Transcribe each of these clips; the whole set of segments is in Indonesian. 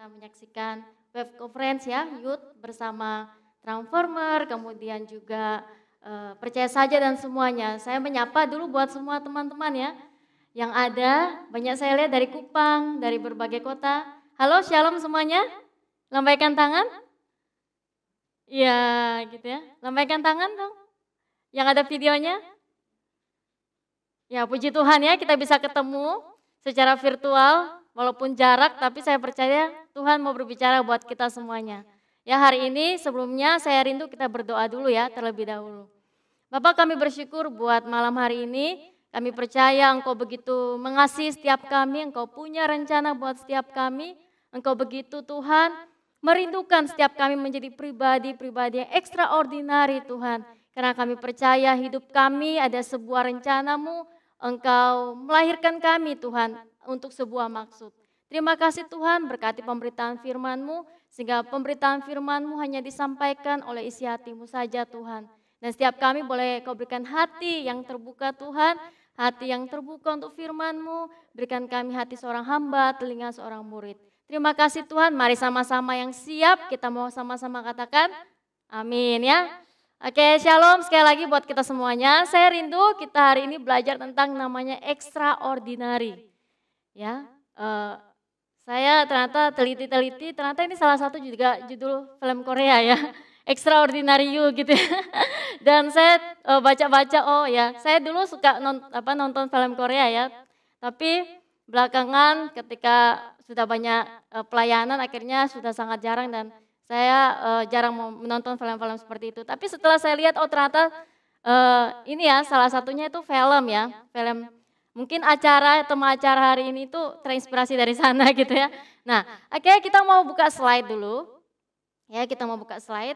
menyaksikan web conference ya, Youth bersama Transformer, kemudian juga Percaya Saja dan semuanya. Saya menyapa dulu buat semua teman-teman ya, yang ada, banyak saya lihat dari Kupang, dari berbagai kota. Halo, shalom semuanya, lambaikan tangan. Iya gitu ya, lambaikan tangan dong, yang ada videonya. Ya puji Tuhan ya, kita bisa ketemu secara virtual, walaupun jarak, tapi saya percaya Tuhan mau berbicara buat kita semuanya. Ya hari ini sebelumnya saya rindu kita berdoa dulu ya terlebih dahulu. Bapak kami bersyukur buat malam hari ini, kami percaya Engkau begitu mengasihi setiap kami, Engkau punya rencana buat setiap kami, Engkau begitu Tuhan merindukan setiap kami menjadi pribadi-pribadi yang extraordinary Tuhan. Karena kami percaya hidup kami ada sebuah rencana-Mu, Engkau melahirkan kami Tuhan untuk sebuah maksud. Terima kasih Tuhan berkati pemberitaan firman-Mu, sehingga pemberitaan firman-Mu hanya disampaikan oleh isi hati-Mu saja Tuhan. Dan setiap kami boleh Kau berikan hati yang terbuka Tuhan, hati yang terbuka untuk firman-Mu, berikan kami hati seorang hamba, telinga seorang murid. Terima kasih Tuhan, mari sama-sama yang siap, kita mau sama-sama katakan amin ya. Oke, shalom sekali lagi buat kita semuanya. Saya rindu kita hari ini belajar tentang namanya extraordinary. Ya, saya ternyata teliti-teliti, ternyata ini salah satu juga judul film Korea ya, Extraordinary You gitu ya. Dan saya baca-baca, oh ya, saya dulu suka nonton film Korea ya, tapi belakangan ketika sudah banyak pelayanan akhirnya sudah sangat jarang dan saya jarang menonton film-film seperti itu. Tapi setelah saya lihat, oh ternyata ini ya salah satunya itu film ya, film mungkin tema acara hari ini itu terinspirasi dari sana gitu ya. Nah, akhirnya kita mau buka slide dulu. Ya, kita mau buka slide.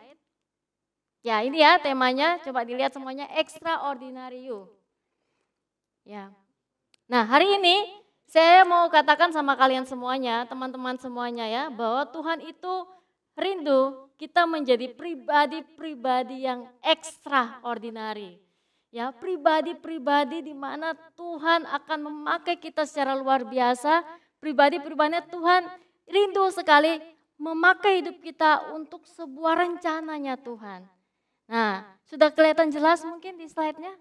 Ya, ini ya temanya, coba dilihat semuanya extraordinary you. Ya. Nah, hari ini saya mau katakan sama kalian semuanya, teman-teman semuanya ya, bahwa Tuhan itu rindu kita menjadi pribadi-pribadi yang extraordinary. Ya, pribadi-pribadi di mana Tuhan akan memakai kita secara luar biasa, pribadi-pribadinya Tuhan rindu sekali memakai hidup kita untuk sebuah rencananya Tuhan. Nah, sudah kelihatan jelas mungkin di slide-nya?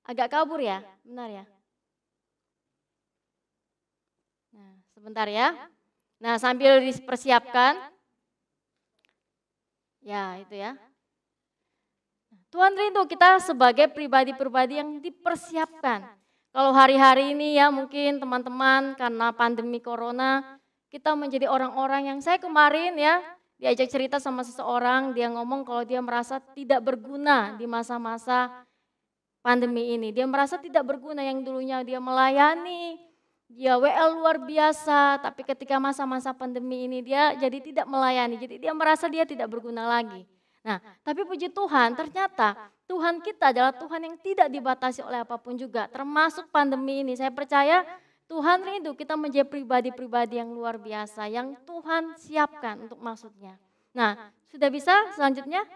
Agak kabur ya, benar ya? Nah, sebentar ya. Nah, sambil dipersiapkan. Ya, itu ya. Tuhan rindu kita sebagai pribadi-pribadi yang dipersiapkan. Kalau hari-hari ini ya mungkin teman-teman karena pandemi corona, kita menjadi orang-orang yang saya kemarin ya diajak cerita sama seseorang, dia ngomong kalau dia merasa tidak berguna di masa-masa pandemi ini. Dia merasa tidak berguna, yang dulunya dia melayani, dia WL luar biasa, tapi ketika masa-masa pandemi ini dia jadi tidak melayani, jadi dia merasa dia tidak berguna lagi. Nah, tapi puji Tuhan ternyata Tuhan kita adalah Tuhan yang tidak dibatasi oleh apapun juga, termasuk pandemi ini. Saya percaya Tuhan rindu kita menjadi pribadi-pribadi yang luar biasa, yang Tuhan siapkan untuk maksudnya. Nah, sudah bisa selanjutnya?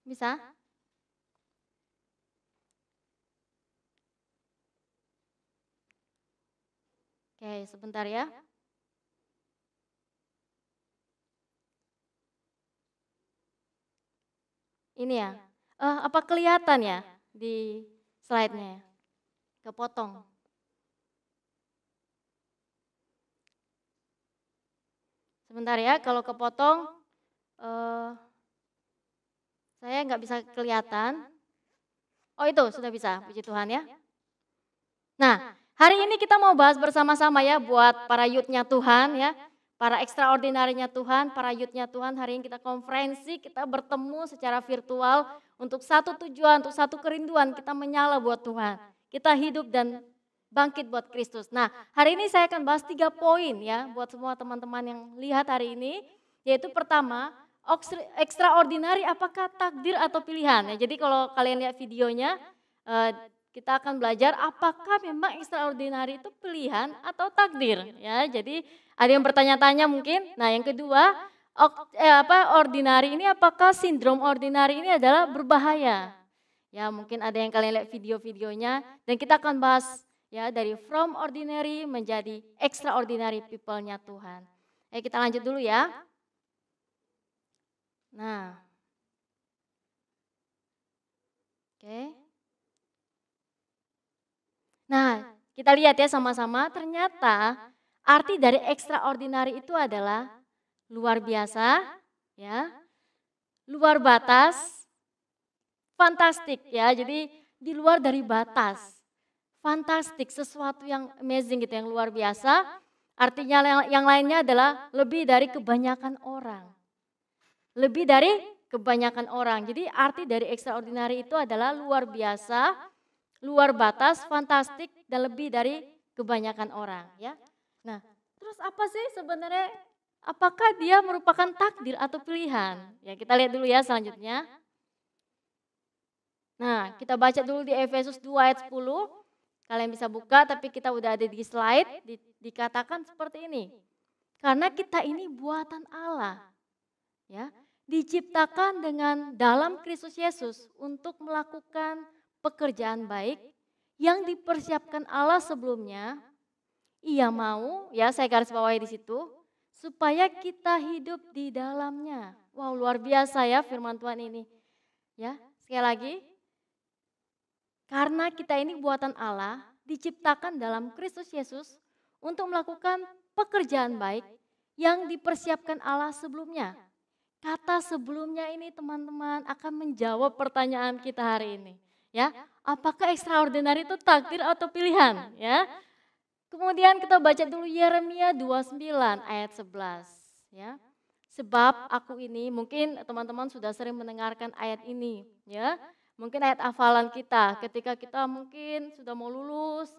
Bisa? Oke, sebentar ya. Ini ya, apa kelihatan ya di slide-nya ya? Kepotong. Sebentar ya, kalau kepotong saya nggak bisa kelihatan. Oh itu sudah bisa, puji Tuhan ya. Nah, hari ini kita mau bahas bersama-sama ya buat para youth-nya Tuhan ya. Para extraordinary-nya Tuhan, para youth-nya Tuhan, hari ini kita konferensi, kita bertemu secara virtual untuk satu tujuan, untuk satu kerinduan, kita menyala buat Tuhan. Kita hidup dan bangkit buat Kristus. Nah, hari ini saya akan bahas 3 poin ya buat semua teman-teman yang lihat hari ini. Yaitu pertama, extraordinary apakah takdir atau pilihan? Ya, jadi kalau kalian lihat videonya, kita akan belajar apakah memang extraordinary itu pilihan atau takdir ya. Jadi ada yang bertanya-tanya mungkin. Nah, yang kedua, ordinary ini apakah sindrom ordinary ini adalah berbahaya? Ya, mungkin ada yang kalian lihat video-videonya dan kita akan bahas ya, dari from ordinary menjadi extraordinary people-nya Tuhan. Kita lanjut dulu ya. Nah, oke. Nah, kita lihat ya sama-sama, ternyata arti dari extraordinary itu adalah luar biasa, ya, luar batas, fantastik ya. Jadi di luar dari batas, fantastik, sesuatu yang amazing gitu, yang luar biasa. Artinya yang lainnya adalah lebih dari kebanyakan orang, lebih dari kebanyakan orang. Jadi arti dari extraordinary itu adalah luar biasa, luar batas, fantastik, dan lebih dari kebanyakan orang ya. Nah, terus apa sih sebenarnya? Apakah dia merupakan takdir atau pilihan? Ya, kita lihat dulu ya selanjutnya. Nah, kita baca dulu di Efesus 2 ayat 10. Kalian bisa buka, tapi kita udah ada di slide, dikatakan seperti ini. Karena kita ini buatan Allah, ya, diciptakan dengan dalam Kristus Yesus untuk melakukan pekerjaan baik yang dipersiapkan Allah sebelumnya. Ia mau, ya saya garis bawahi di situ, supaya kita hidup di dalamnya. Wow, luar biasa ya firman Tuhan ini. Ya, sekali lagi. Karena kita ini buatan Allah, diciptakan dalam Kristus Yesus untuk melakukan pekerjaan baik yang dipersiapkan Allah sebelumnya. Kata sebelumnya ini teman-teman akan menjawab pertanyaan kita hari ini. Ya, apakah extraordinary itu takdir atau pilihan? Ya. Kemudian kita baca dulu Yeremia 29 ayat 11 ya. Sebab aku ini, mungkin teman-teman sudah sering mendengarkan ayat ini ya. Mungkin ayat hafalan kita ketika kita mungkin sudah mau lulus,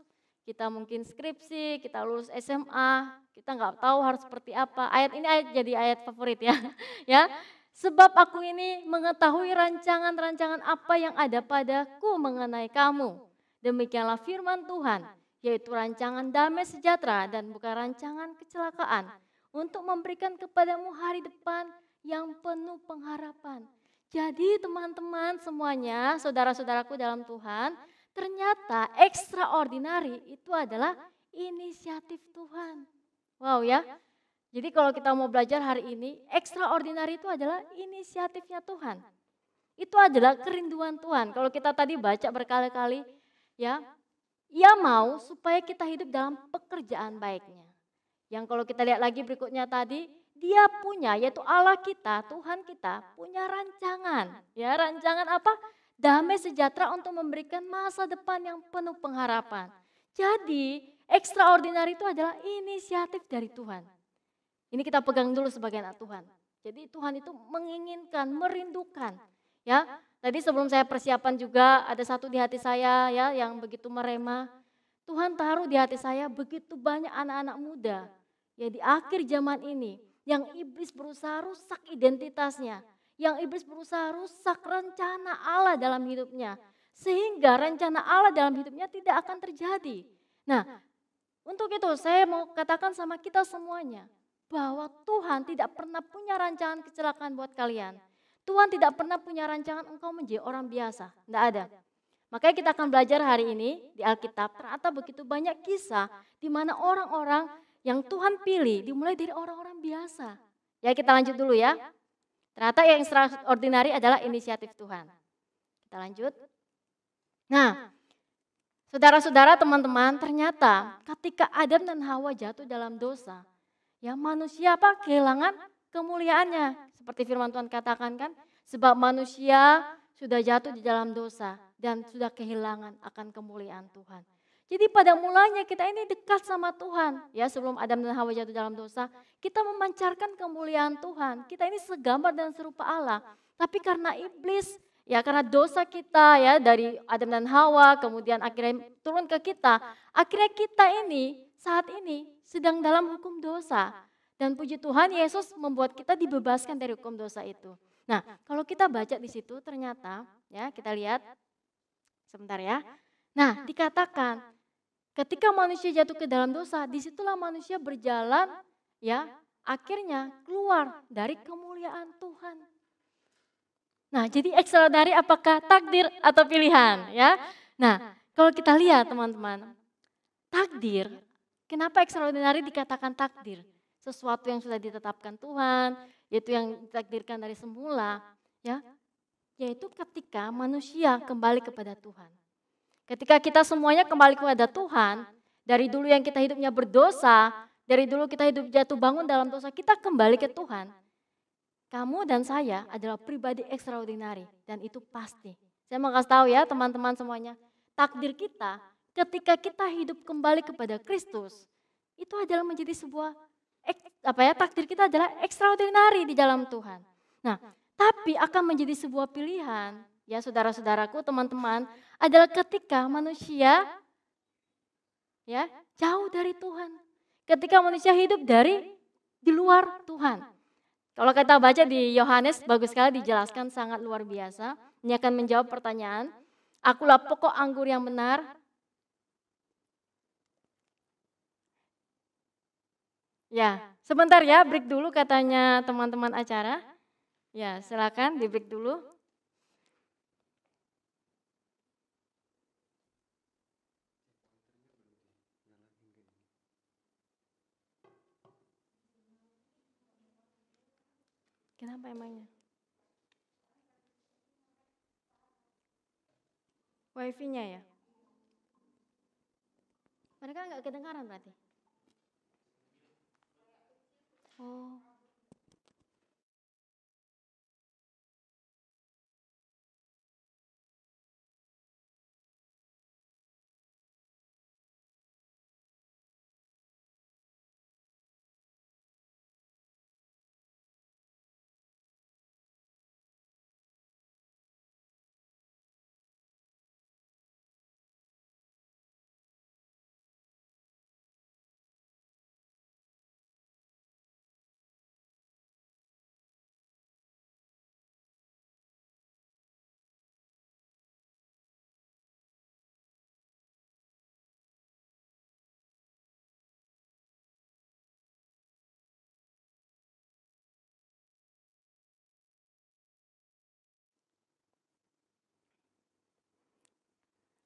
kita mungkin skripsi, kita lulus SMA, kita nggak tahu harus seperti apa. Ayat ini jadi ayat favorit ya. Ya. Sebab aku ini mengetahui rancangan-rancangan apa yang ada padaku mengenai kamu. Demikianlah firman Tuhan, yaitu rancangan damai sejahtera dan bukan rancangan kecelakaan, untuk memberikan kepadamu hari depan yang penuh pengharapan. Jadi teman-teman semuanya, saudara-saudaraku dalam Tuhan, ternyata extraordinary itu adalah inisiatif Tuhan. Wow ya, jadi kalau kita mau belajar hari ini, extraordinary itu adalah inisiatifnya Tuhan. Itu adalah kerinduan Tuhan. Kalau kita tadi baca berkali-kali, ya, Ia mau supaya kita hidup dalam pekerjaan baiknya. Yang kalau kita lihat lagi berikutnya tadi, Dia punya, yaitu Allah kita, Tuhan kita punya rancangan. Ya, rancangan apa? Damai sejahtera untuk memberikan masa depan yang penuh pengharapan. Jadi, extraordinary itu adalah inisiatif dari Tuhan. Ini kita pegang dulu sebagai anak Tuhan. Jadi Tuhan itu menginginkan, merindukan. Ya, tadi sebelum saya persiapan juga ada satu di hati saya ya yang begitu merema. Tuhan taruh di hati saya begitu banyak anak-anak muda ya di akhir zaman ini yang iblis berusaha rusak identitasnya, yang iblis berusaha rusak rencana Allah dalam hidupnya, sehingga rencana Allah dalam hidupnya tidak akan terjadi. Nah, untuk itu saya mau katakan sama kita semuanya, bahwa Tuhan tidak pernah punya rancangan kecelakaan buat kalian. Tuhan tidak pernah punya rancangan engkau menjadi orang biasa, tidak ada. Makanya kita akan belajar hari ini di Alkitab, ternyata begitu banyak kisah di mana orang-orang yang Tuhan pilih dimulai dari orang-orang biasa. Ya kita lanjut dulu ya. Ternyata yang extraordinary adalah inisiatif Tuhan. Kita lanjut. Nah, saudara-saudara teman-teman, ternyata ketika Adam dan Hawa jatuh dalam dosa, ya manusia apa? Kehilangan kemuliaannya. Seperti firman Tuhan katakan kan, sebab manusia sudah jatuh di dalam dosa dan sudah kehilangan akan kemuliaan Tuhan. Jadi pada mulanya kita ini dekat sama Tuhan. Ya sebelum Adam dan Hawa jatuh dalam dosa, kita memancarkan kemuliaan Tuhan. Kita ini segambar dan serupa Allah. Tapi karena iblis, ya karena dosa kita ya dari Adam dan Hawa, kemudian akhirnya turun ke kita. Akhirnya kita ini saat ini sedang dalam hukum dosa. Dan puji Tuhan Yesus membuat kita dibebaskan dari hukum dosa itu. Nah kalau kita baca di situ ternyata ya kita lihat sebentar ya. Nah dikatakan ketika manusia jatuh ke dalam dosa, disitulah manusia berjalan ya akhirnya keluar dari kemuliaan Tuhan. Nah jadi extraordinary apakah takdir atau pilihan ya. Nah kalau kita lihat teman-teman, takdir, kenapa extraordinary dikatakan takdir? Sesuatu yang sudah ditetapkan Tuhan, yaitu yang ditakdirkan dari semula, ya, yaitu ketika manusia kembali kepada Tuhan. Ketika kita semuanya kembali kepada Tuhan, dari dulu yang kita hidupnya berdosa, dari dulu kita hidup jatuh bangun dalam dosa, kita kembali ke Tuhan. Kamu dan saya adalah pribadi extraordinary dan itu pasti. Saya mau kasih tahu ya teman-teman semuanya, takdir kita ketika kita hidup kembali kepada Kristus, itu adalah menjadi sebuah takdir kita adalah extraordinary di dalam Tuhan. Nah, tapi akan menjadi sebuah pilihan, ya saudara-saudaraku, teman-teman, adalah ketika manusia ya jauh dari Tuhan. Ketika manusia hidup di luar Tuhan. Kalau kita baca di Yohanes, bagus sekali dijelaskan, sangat luar biasa. Ini akan menjawab pertanyaan, akulah pokok anggur yang benar. Ya, sebentar ya, break dulu katanya teman-teman acara. Ya, silakan di break dulu. Kenapa emangnya? Wifi-nya ya? Mereka nggak kedengaran berarti? Oh.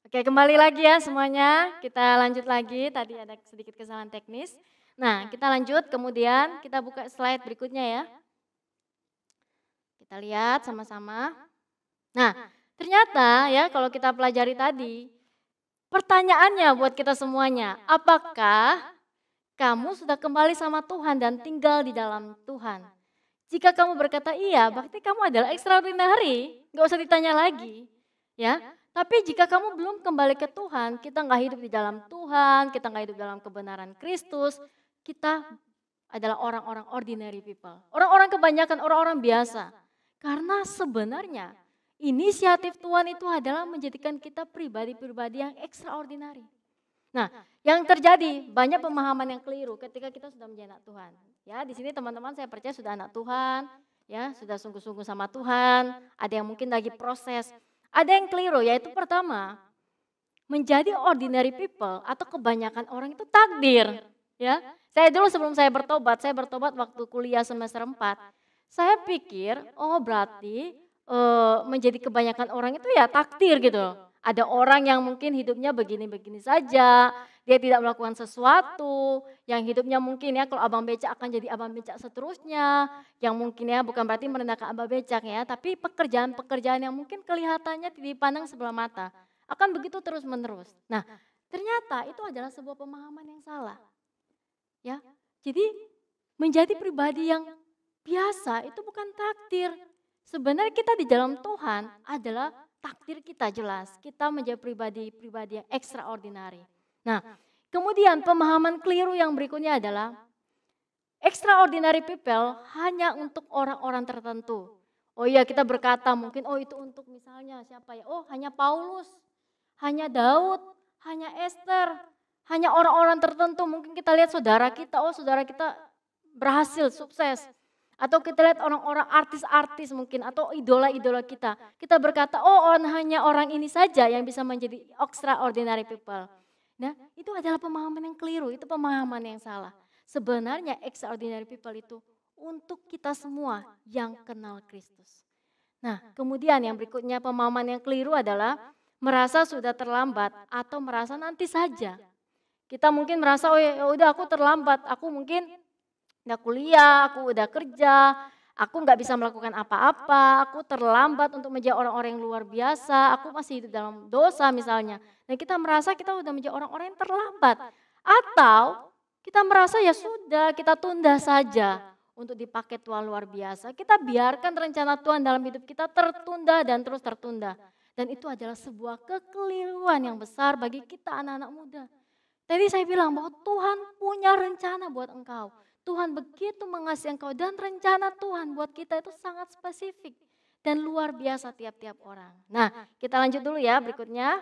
Oke, kembali lagi ya semuanya. Kita lanjut lagi. Tadi ada sedikit kesalahan teknis. Nah, kita lanjut. Kemudian kita buka slide berikutnya ya. Kita lihat sama-sama. Nah, ternyata ya kalau kita pelajari tadi, pertanyaannya buat kita semuanya, apakah kamu sudah kembali sama Tuhan dan tinggal di dalam Tuhan? Jika kamu berkata iya, berarti kamu adalah extraordinary, nggak usah ditanya lagi, ya. Tapi jika kamu belum kembali ke Tuhan, kita nggak hidup di dalam Tuhan, kita nggak hidup dalam kebenaran Kristus, kita adalah orang-orang ordinary people. Orang-orang kebanyakan orang-orang biasa. Karena sebenarnya inisiatif Tuhan itu adalah menjadikan kita pribadi-pribadi yang extraordinary. Nah, yang terjadi banyak pemahaman yang keliru ketika kita sudah menjadi anak Tuhan. Ya, di sini teman-teman saya percaya sudah anak Tuhan, ya, sudah sungguh-sungguh sama Tuhan. Ada yang mungkin lagi proses. Ada yang keliru, yaitu pertama, menjadi ordinary people atau kebanyakan orang itu takdir. Ya, saya dulu sebelum saya bertobat waktu kuliah semester 4. Saya pikir, oh berarti menjadi kebanyakan orang itu ya takdir gitu. Ada orang yang mungkin hidupnya begini-begini saja, dia tidak melakukan sesuatu, yang hidupnya mungkin ya kalau abang becak akan jadi abang becak seterusnya, yang mungkin ya bukan berarti merendahkan abang becak ya, tapi pekerjaan-pekerjaan yang mungkin kelihatannya dipandang sebelah mata, akan begitu terus-menerus. Nah, ternyata itu adalah sebuah pemahaman yang salah. Ya, jadi menjadi pribadi yang biasa itu bukan takdir. Sebenarnya kita di dalam Tuhan adalah takdir kita jelas. Kita menjadi pribadi-pribadi yang extraordinary. Nah, kemudian pemahaman keliru yang berikutnya adalah extraordinary people hanya untuk orang-orang tertentu. Oh iya kita berkata mungkin oh itu untuk misalnya siapa ya? Oh hanya Paulus, hanya Daud, hanya Esther, hanya orang-orang tertentu. Mungkin kita lihat saudara kita, oh saudara kita berhasil, sukses. Atau kita lihat orang-orang artis-artis mungkin atau idola-idola kita. Kita berkata, oh hanya orang ini saja yang bisa menjadi extraordinary people. Nah itu adalah pemahaman yang keliru, itu pemahaman yang salah. Sebenarnya extraordinary people itu untuk kita semua yang kenal Kristus. Nah kemudian yang berikutnya pemahaman yang keliru adalah merasa sudah terlambat atau merasa nanti saja. Kita mungkin merasa, oh ya udah aku terlambat, aku mungkin udah kuliah, aku udah kerja, aku nggak bisa melakukan apa-apa, aku terlambat untuk menjadi orang-orang yang luar biasa, aku masih hidup dalam dosa misalnya. Dan kita merasa kita udah menjadi orang-orang yang terlambat. Atau kita merasa ya sudah, kita tunda saja untuk dipakai Tuhan luar biasa. Kita biarkan rencana Tuhan dalam hidup kita tertunda dan terus tertunda. Dan itu adalah sebuah kekeliruan yang besar bagi kita anak-anak muda. Tadi saya bilang bahwa Tuhan punya rencana buat engkau. Tuhan begitu mengasihi engkau dan rencana Tuhan buat kita itu sangat spesifik dan luar biasa tiap-tiap orang. Nah, kita lanjut dulu ya berikutnya.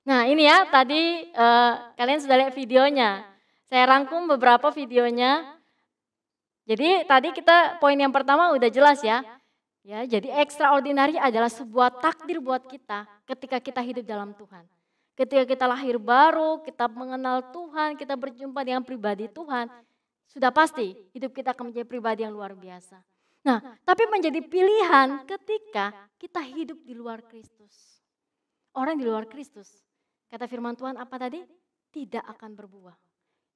Nah, ini ya tadi kalian sudah lihat videonya. Saya rangkum beberapa videonya. Jadi tadi kita poin yang pertama udah jelas ya. Ya, jadi extraordinary adalah sebuah takdir buat kita ketika kita hidup dalam Tuhan. Ketika kita lahir baru, kita mengenal Tuhan, kita berjumpa dengan pribadi Tuhan, sudah pasti hidup kita akan menjadi pribadi yang luar biasa. Nah, tapi menjadi pilihan ketika kita hidup di luar Kristus. Orang di luar Kristus, kata firman Tuhan apa tadi? Tidak akan berbuah.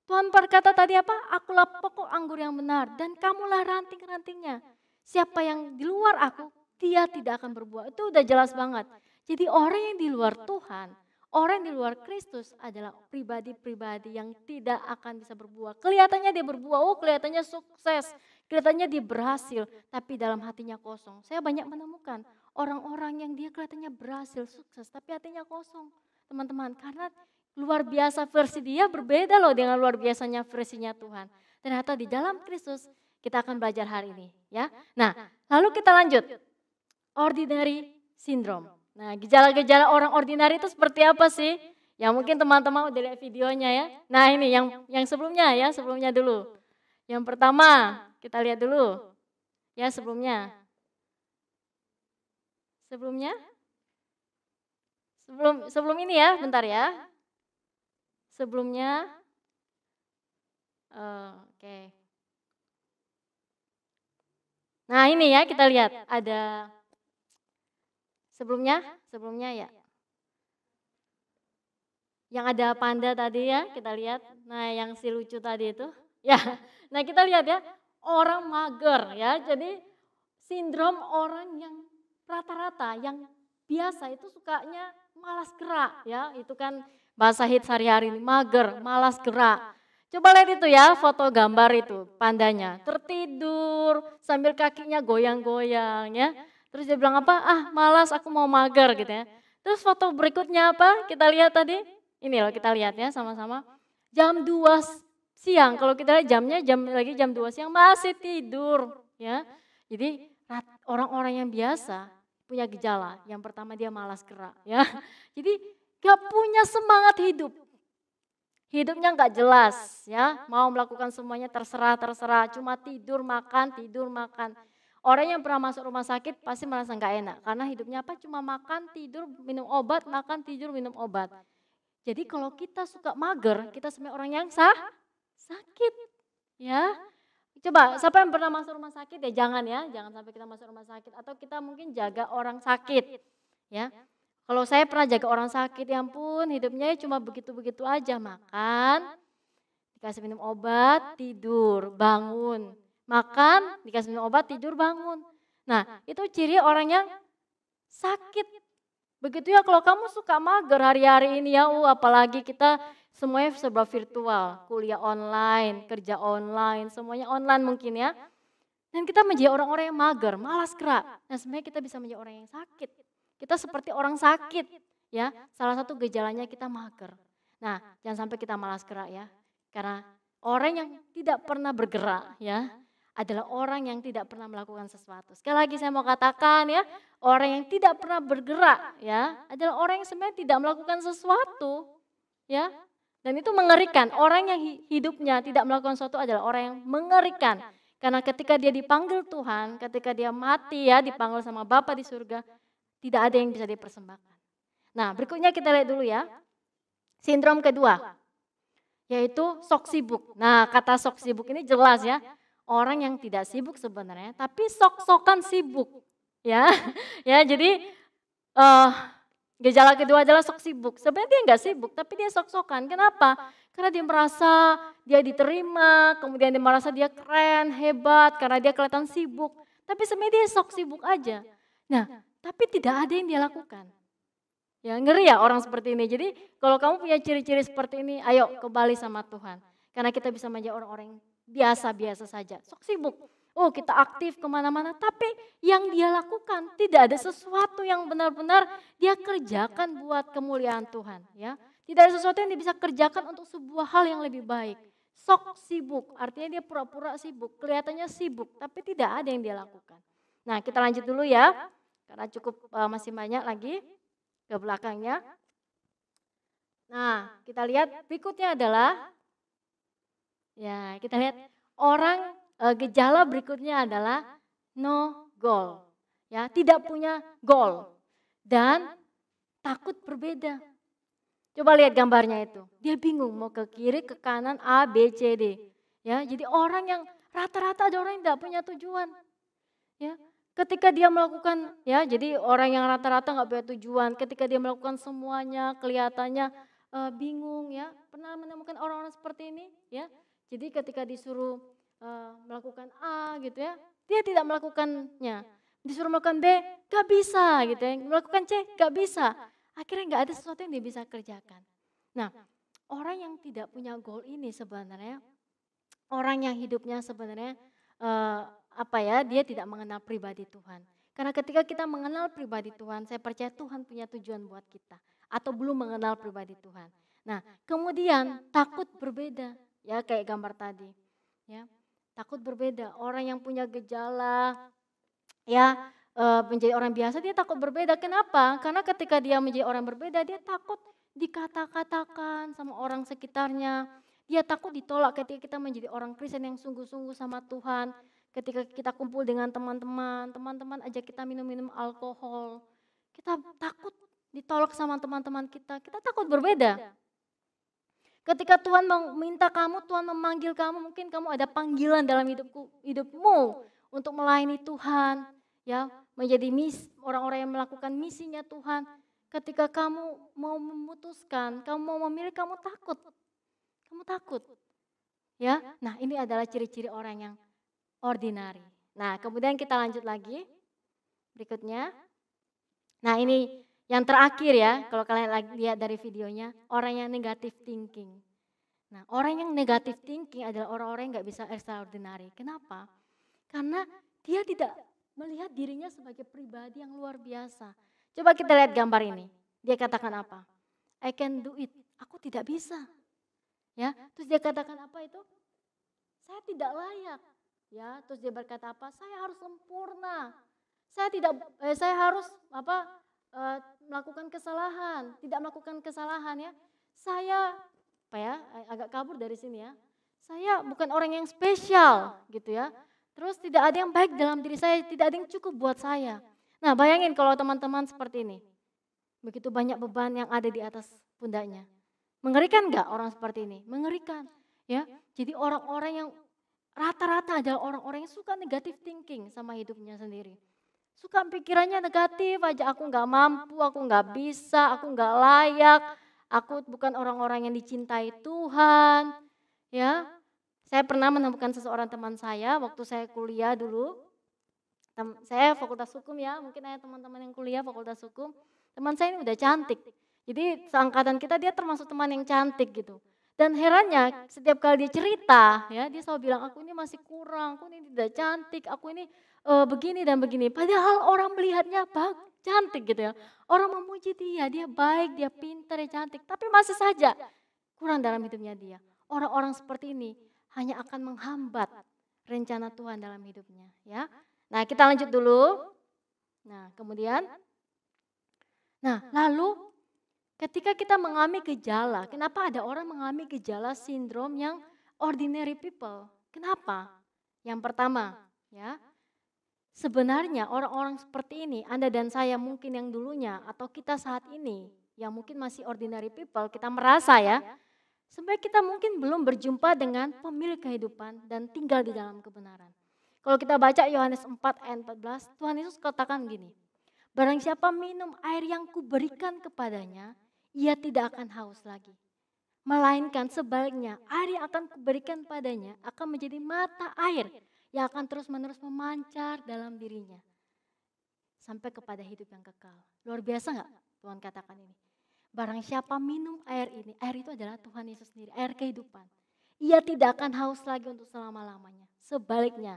Tuhan berkata tadi apa? Akulah pokok anggur yang benar dan kamulah ranting-rantingnya. Siapa yang di luar aku, dia tidak akan berbuah. Itu udah jelas banget. Jadi orang yang di luar Tuhan, orang di luar Kristus adalah pribadi-pribadi yang tidak akan bisa berbuah. Kelihatannya dia berbuah, oh kelihatannya sukses, kelihatannya dia berhasil, tapi dalam hatinya kosong. Saya banyak menemukan orang-orang yang dia kelihatannya berhasil, sukses, tapi hatinya kosong. Teman-teman, karena luar biasa versi dia berbeda loh dengan luar biasanya versinya Tuhan. Ternyata di dalam Kristus kita akan belajar hari ini. Ya. Nah, lalu kita lanjut. Ordinary syndrome. Nah, gejala-gejala orang ordinary itu seperti apa sih? Ya mungkin teman-teman udah lihat videonya ya. Nah ini yang sebelumnya ya, sebelumnya dulu. Yang pertama kita lihat dulu. Ya sebelumnya. Sebelum ini ya, bentar ya. Sebelumnya, oke. Nah ini ya kita lihat ada sebelumnya ya. Yang ada panda tadi ya kita lihat. Nah yang si lucu tadi itu, ya. Nah kita lihat ya orang mager ya. Jadi sindrom orang yang rata-rata yang biasa itu sukanya malas gerak ya. Itu kan bahasa hit sehari-hari ini mager, malas gerak. Coba lihat itu ya foto gambar itu pandanya tertidur sambil kakinya goyang-goyang ya. Terus dia bilang apa? Ah malas aku mau mager gitu ya. Terus foto berikutnya apa? Kita lihat tadi. Ini loh kita lihat ya sama-sama. Jam 2 siang kalau kita lihat jamnya jam 2 siang masih tidur ya. Jadi orang-orang yang biasa punya gejala. Yang pertama dia malas gerak ya. Jadi gak punya semangat hidup. Hidupnya nggak jelas ya, mau melakukan semuanya terserah, cuma tidur makan. Orang yang pernah masuk rumah sakit pasti merasa nggak enak karena hidupnya apa? Cuma makan, tidur, minum obat, makan, tidur, minum obat. Jadi kalau kita suka mager, kita sebenarnya orang yang sakit ya. Coba siapa yang pernah masuk rumah sakit ya jangan sampai kita masuk rumah sakit atau kita mungkin jaga orang sakit ya. Kalau saya pernah jaga orang sakit, ya ampun hidupnya cuma begitu-begitu aja. Makan, dikasih minum obat, tidur, bangun. Makan, dikasih minum obat, tidur, bangun. Nah itu ciri orang yang sakit. Begitu ya kalau kamu suka mager hari-hari ini ya, apalagi kita semuanya serba virtual. Kuliah online, kerja online, semuanya online mungkin ya. Dan kita menjadi orang-orang yang mager, malas gerak. Nah sebenarnya kita bisa menjadi orang yang sakit. Kita seperti orang sakit ya, salah satu gejalanya kita mager. Nah jangan sampai kita malas gerak ya, karena orang yang tidak pernah bergerak ya adalah orang yang tidak pernah melakukan sesuatu. Sekali lagi saya mau katakan ya, orang yang tidak pernah bergerak ya adalah orang yang sebenarnya tidak melakukan sesuatu ya. Dan itu mengerikan, orang yang hidupnya tidak melakukan sesuatu adalah orang yang mengerikan. Karena ketika dia dipanggil Tuhan, ketika dia mati ya dipanggil sama Bapa di surga, tidak ada yang bisa dipersembahkan. Nah berikutnya kita lihat dulu ya. Sindrom kedua. Yaitu sok sibuk. Nah kata sok sibuk ini jelas ya. Orang yang tidak sibuk sebenarnya. Tapi sok-sokan sibuk. Ya, ya jadi Gejala kedua adalah sok sibuk. Sebenarnya dia nggak sibuk, tapi dia sok-sokan. Kenapa? Karena dia merasa dia diterima, kemudian dia merasa dia keren, hebat, karena dia kelihatan sibuk. Tapi sebenarnya dia sok sibuk aja. Nah, tapi tidak ada yang dia lakukan. Ya ngeri ya orang seperti ini. Jadi kalau kamu punya ciri-ciri seperti ini, ayo kembali sama Tuhan. Karena kita bisa menjadi orang-orang yang biasa-biasa saja. Sok sibuk. Oh kita aktif kemana-mana, tapi yang dia lakukan tidak ada sesuatu yang benar-benar dia kerjakan buat kemuliaan Tuhan. Ya, tidak ada sesuatu yang dia bisa kerjakan untuk sebuah hal yang lebih baik. Sok sibuk, artinya dia pura-pura sibuk, kelihatannya sibuk, tapi tidak ada yang dia lakukan. Nah kita lanjut dulu ya, karena cukup masih banyak lagi ke belakangnya. Nah kita lihat berikutnya adalah, ya kita lihat orang. Gejala berikutnya adalah no goal, ya tidak punya goal dan takut berbeda. Coba lihat gambarnya itu, dia bingung mau ke kiri, ke kanan, A, B, C, D. Ya, jadi orang yang rata-rata ada orang yang tidak punya tujuan. Ya, ketika dia melakukan, ya jadi orang yang rata-rata nggak punya tujuan, ketika dia melakukan semuanya kelihatannya bingung ya. Pernah menemukan orang-orang seperti ini? Ya, jadi ketika disuruh melakukan A gitu ya, dia tidak melakukannya. Disuruh melakukan B, gak bisa gitu ya. Melakukan C, gak bisa. Akhirnya gak ada sesuatu yang dia bisa kerjakan. Nah, orang yang tidak punya goal ini sebenarnya, orang yang hidupnya sebenarnya dia tidak mengenal pribadi Tuhan. Karena ketika kita mengenal pribadi Tuhan, saya percaya Tuhan punya tujuan buat kita. Atau belum mengenal pribadi Tuhan. Nah, kemudian takut berbeda, ya kayak gambar tadi. Ya, takut berbeda, orang yang punya gejala ya menjadi orang biasa dia takut berbeda. Kenapa? Karena ketika dia menjadi orang berbeda dia takut dikata-katakan sama orang sekitarnya. Dia takut ditolak ketika kita menjadi orang Kristen yang sungguh-sungguh sama Tuhan. Ketika kita kumpul dengan teman-teman, teman-teman ajak kita minum-minum alkohol. Kita takut ditolak sama teman-teman kita takut berbeda. Ketika Tuhan meminta kamu, Tuhan memanggil kamu, mungkin kamu ada panggilan dalam hidupmu untuk melayani Tuhan, ya, menjadi orang-orang yang melakukan misinya Tuhan. Ketika kamu mau memutuskan, kamu mau memilih, kamu takut, ya. Nah, ini adalah ciri-ciri orang yang ordinary. Nah, kemudian kita lanjut lagi berikutnya. Nah, ini yang terakhir ya, kalau kalian lihat dari videonya, orang yang negative thinking. Nah, orang yang negative thinking adalah orang-orang yang gak bisa extraordinary. Kenapa? Karena dia tidak melihat dirinya sebagai pribadi yang luar biasa. Coba kita lihat gambar ini. Dia katakan apa? I can do it. Aku tidak bisa. Ya, terus dia katakan apa itu? Saya tidak layak. Ya, terus dia berkata apa? Saya harus sempurna. Saya harus melakukan kesalahan, tidak melakukan kesalahan ya. Saya agak kabur dari sini ya. Saya bukan orang yang spesial gitu ya. Terus tidak ada yang baik dalam diri saya, tidak ada yang cukup buat saya. Nah, bayangin kalau teman-teman seperti ini. Begitu banyak beban yang ada di atas pundaknya. Mengerikan enggak orang seperti ini? Mengerikan ya. Jadi orang-orang yang rata-rata adalah orang-orang yang suka negative thinking sama hidupnya sendiri. Suka pikirannya negatif aja, aku nggak mampu, aku nggak bisa, aku nggak layak, aku bukan orang-orang yang dicintai Tuhan. Ya, saya pernah menemukan seseorang teman saya waktu saya kuliah dulu. Saya fakultas hukum ya, mungkin ada teman-teman yang kuliah fakultas hukum. Teman saya ini udah cantik, jadi seangkatan kita dia termasuk teman yang cantik gitu. Dan herannya setiap kali dia cerita, ya dia selalu bilang aku ini masih kurang, aku ini tidak cantik, aku ini begini dan begini. Padahal orang melihatnya cantik gitu ya. Orang memuji dia baik, dia pintar, dia cantik. Tapi masih saja kurang dalam hidupnya dia. Orang-orang seperti ini hanya akan menghambat rencana Tuhan dalam hidupnya. Ya. Nah kita lanjut dulu. Nah kemudian, lalu ketika kita mengalami gejala, kenapa ada orang mengalami gejala sindrom yang ordinary people? Kenapa? Yang pertama, ya. Sebenarnya orang-orang seperti ini, Anda dan saya mungkin yang dulunya atau kita saat ini yang mungkin masih ordinary people, kita merasa ya, sebenarnya kita mungkin belum berjumpa dengan pemilik kehidupan dan tinggal di dalam kebenaran. Kalau kita baca Yohanes 4 ayat 14, Tuhan Yesus katakan gini, Barang siapa minum air yang kuberikan kepadanya, ia tidak akan haus lagi. Melainkan sebaliknya, air yang akan kuberikan padanya akan menjadi mata air yang akan terus-menerus memancar dalam dirinya. Sampai kepada hidup yang kekal. Luar biasa gak Tuhan katakan ini? Barang siapa minum air ini, air itu adalah Tuhan Yesus sendiri, air kehidupan. Ia tidak akan haus lagi untuk selama-lamanya. Sebaliknya,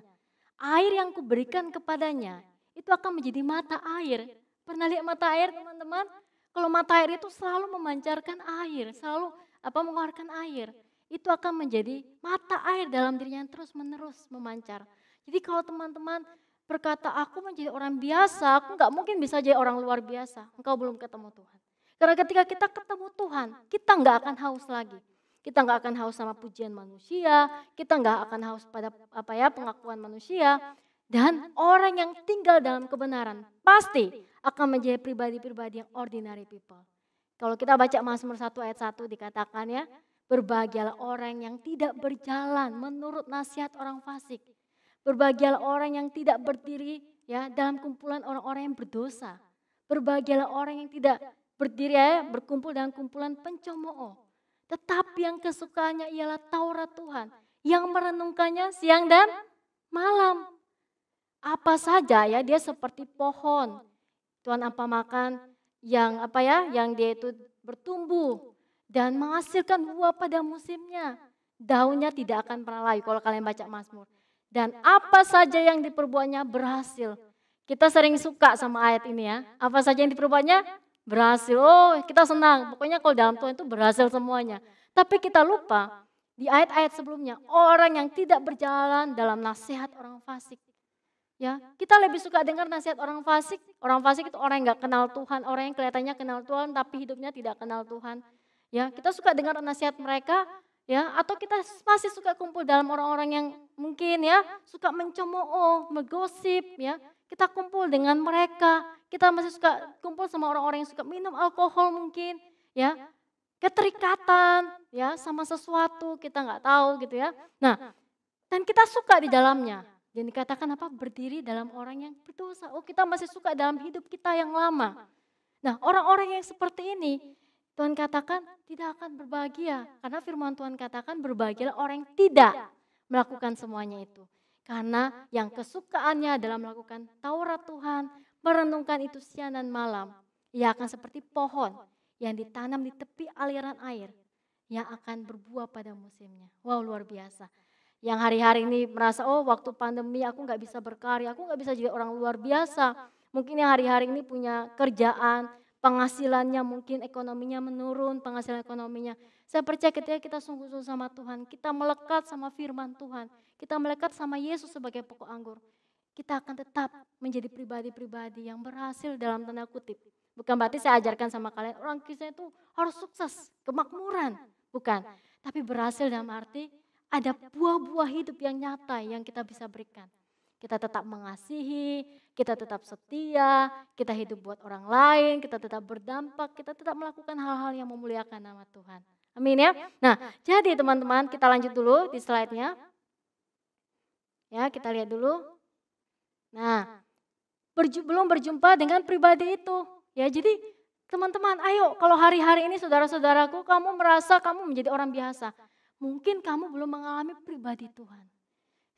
air yang kuberikan kepadanya itu akan menjadi mata air. Pernah lihat mata air teman-teman? Kalau mata air itu selalu memancarkan air, selalu mengeluarkan air. Itu akan menjadi mata air dalam dirinya yang terus menerus memancar. Jadi kalau teman-teman berkata aku menjadi orang biasa, aku gak mungkin bisa jadi orang luar biasa. Engkau belum ketemu Tuhan. Karena ketika kita ketemu Tuhan, kita gak akan haus lagi. Kita nggak akan haus sama pujian manusia, kita nggak akan haus pada pengakuan manusia. Dan orang yang tinggal dalam kebenaran pasti akan menjadi pribadi-pribadi yang ordinary people. Kalau kita baca Mazmur 1 ayat 1 dikatakan ya, berbahagialah orang yang tidak berjalan menurut nasihat orang fasik. Berbahagialah orang yang tidak berdiri ya dalam kumpulan orang-orang yang berdosa. Berbahagialah orang yang tidak berdiri berkumpul dalam kumpulan pencemooh. Tetapi yang kesukaannya ialah Taurat Tuhan yang merenungkannya siang dan malam. Apa saja ya dia seperti pohon. Tuhan apa makan yang yang dia itu bertumbuh dan menghasilkan buah pada musimnya. Daunnya tidak akan pernah layu kalau kalian baca Mazmur. Dan apa saja yang diperbuatnya berhasil. Kita sering suka sama ayat ini ya. Apa saja yang diperbuatnya berhasil, oh kita senang, pokoknya kalau dalam Tuhan itu berhasil semuanya. Tapi kita lupa di ayat-ayat sebelumnya, orang yang tidak berjalan dalam nasihat orang fasik. Ya, kita lebih suka dengar nasihat orang fasik itu orang yang gak kenal Tuhan, orang yang kelihatannya kenal Tuhan tapi hidupnya tidak kenal Tuhan. Ya, kita suka dengar nasihat mereka, ya, atau kita masih suka kumpul dalam orang-orang yang mungkin ya suka mencemooh, menggosip, ya. Kita kumpul dengan mereka, kita masih suka kumpul sama orang-orang yang suka minum alkohol mungkin, ya. Keterikatan, ya, sama sesuatu kita nggak tahu gitu ya. Nah, dan kita suka di dalamnya. Dan dikatakan berdiri dalam orang yang berdosa. Oh, kita masih suka dalam hidup kita yang lama. Nah, orang-orang yang seperti ini Tuhan katakan tidak akan berbahagia. Karena firman Tuhan katakan berbahagialah orang yang tidak melakukan semuanya itu. Karena yang kesukaannya adalah melakukan Taurat Tuhan, merenungkan itu siang dan malam. Ia akan seperti pohon yang ditanam di tepi aliran air yang akan berbuah pada musimnya. Wow, luar biasa. Yang hari-hari ini merasa, oh waktu pandemi aku gak bisa berkarya, aku gak bisa jadi orang luar biasa. Mungkin yang hari-hari ini punya kerjaan, penghasilannya mungkin ekonominya menurun, penghasilan ekonominya. Saya percaya ketika kita sungguh-sungguh sama Tuhan, kita melekat sama firman Tuhan, kita melekat sama Yesus sebagai pokok anggur, kita akan tetap menjadi pribadi-pribadi yang berhasil dalam tanda kutip. Bukan berarti saya ajarkan sama kalian, orang Kristen itu harus sukses, kemakmuran. Bukan, tapi berhasil dalam arti ada buah-buah hidup yang nyata yang kita bisa berikan. Kita tetap mengasihi, kita tetap setia, kita hidup buat orang lain, kita tetap berdampak, kita tetap melakukan hal-hal yang memuliakan nama Tuhan. Amin ya. Nah, jadi teman-teman kita lanjut dulu di slide-nya. Ya, kita lihat dulu. Nah, belum berjumpa dengan pribadi itu. Ya, jadi teman-teman, ayo kalau hari-hari ini saudara-saudaraku kamu merasa kamu menjadi orang biasa. Mungkin kamu belum mengalami pribadi Tuhan.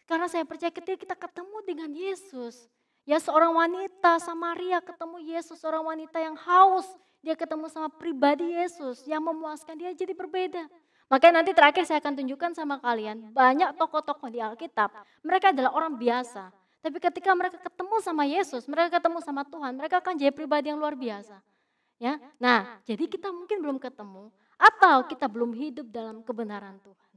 Karena saya percaya ketika kita ketemu dengan Yesus, ya seorang wanita Samaria ketemu Yesus, seorang wanita yang haus, dia ketemu sama pribadi Yesus yang memuaskan dia jadi berbeda. Makanya nanti terakhir saya akan tunjukkan sama kalian, banyak tokoh-tokoh di Alkitab, mereka adalah orang biasa. Tapi ketika mereka ketemu sama Yesus, mereka ketemu sama Tuhan, mereka akan jadi pribadi yang luar biasa. Ya, nah jadi kita mungkin belum ketemu, atau kita belum hidup dalam kebenaran Tuhan.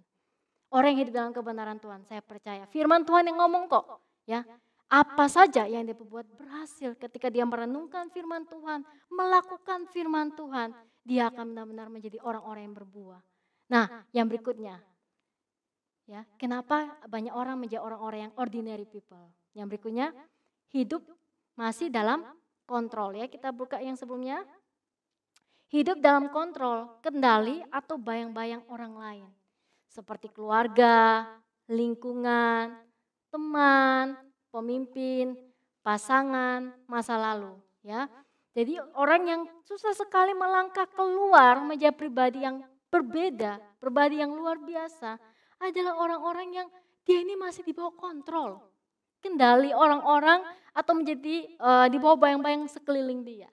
Orang yang hidup dalam kebenaran Tuhan, saya percaya. Firman Tuhan yang ngomong kok, ya. Apa saja yang dia perbuat berhasil ketika dia merenungkan firman Tuhan, melakukan firman Tuhan, dia akan benar-benar menjadi orang-orang yang berbuah. Nah, yang berikutnya, ya, kenapa banyak orang menjadi orang-orang yang ordinary people? Yang berikutnya, hidup masih dalam kontrol, ya. Kita buka yang sebelumnya. Hidup dalam kontrol, kendali atau bayang-bayang orang lain. Seperti keluarga, lingkungan, teman, pemimpin, pasangan, masa lalu. ya. Jadi orang yang susah sekali melangkah keluar menjadi pribadi yang berbeda, pribadi yang luar biasa adalah orang-orang yang dia ini masih di bawah kontrol, kendali orang-orang atau menjadi di bawah bayang-bayang sekeliling dia.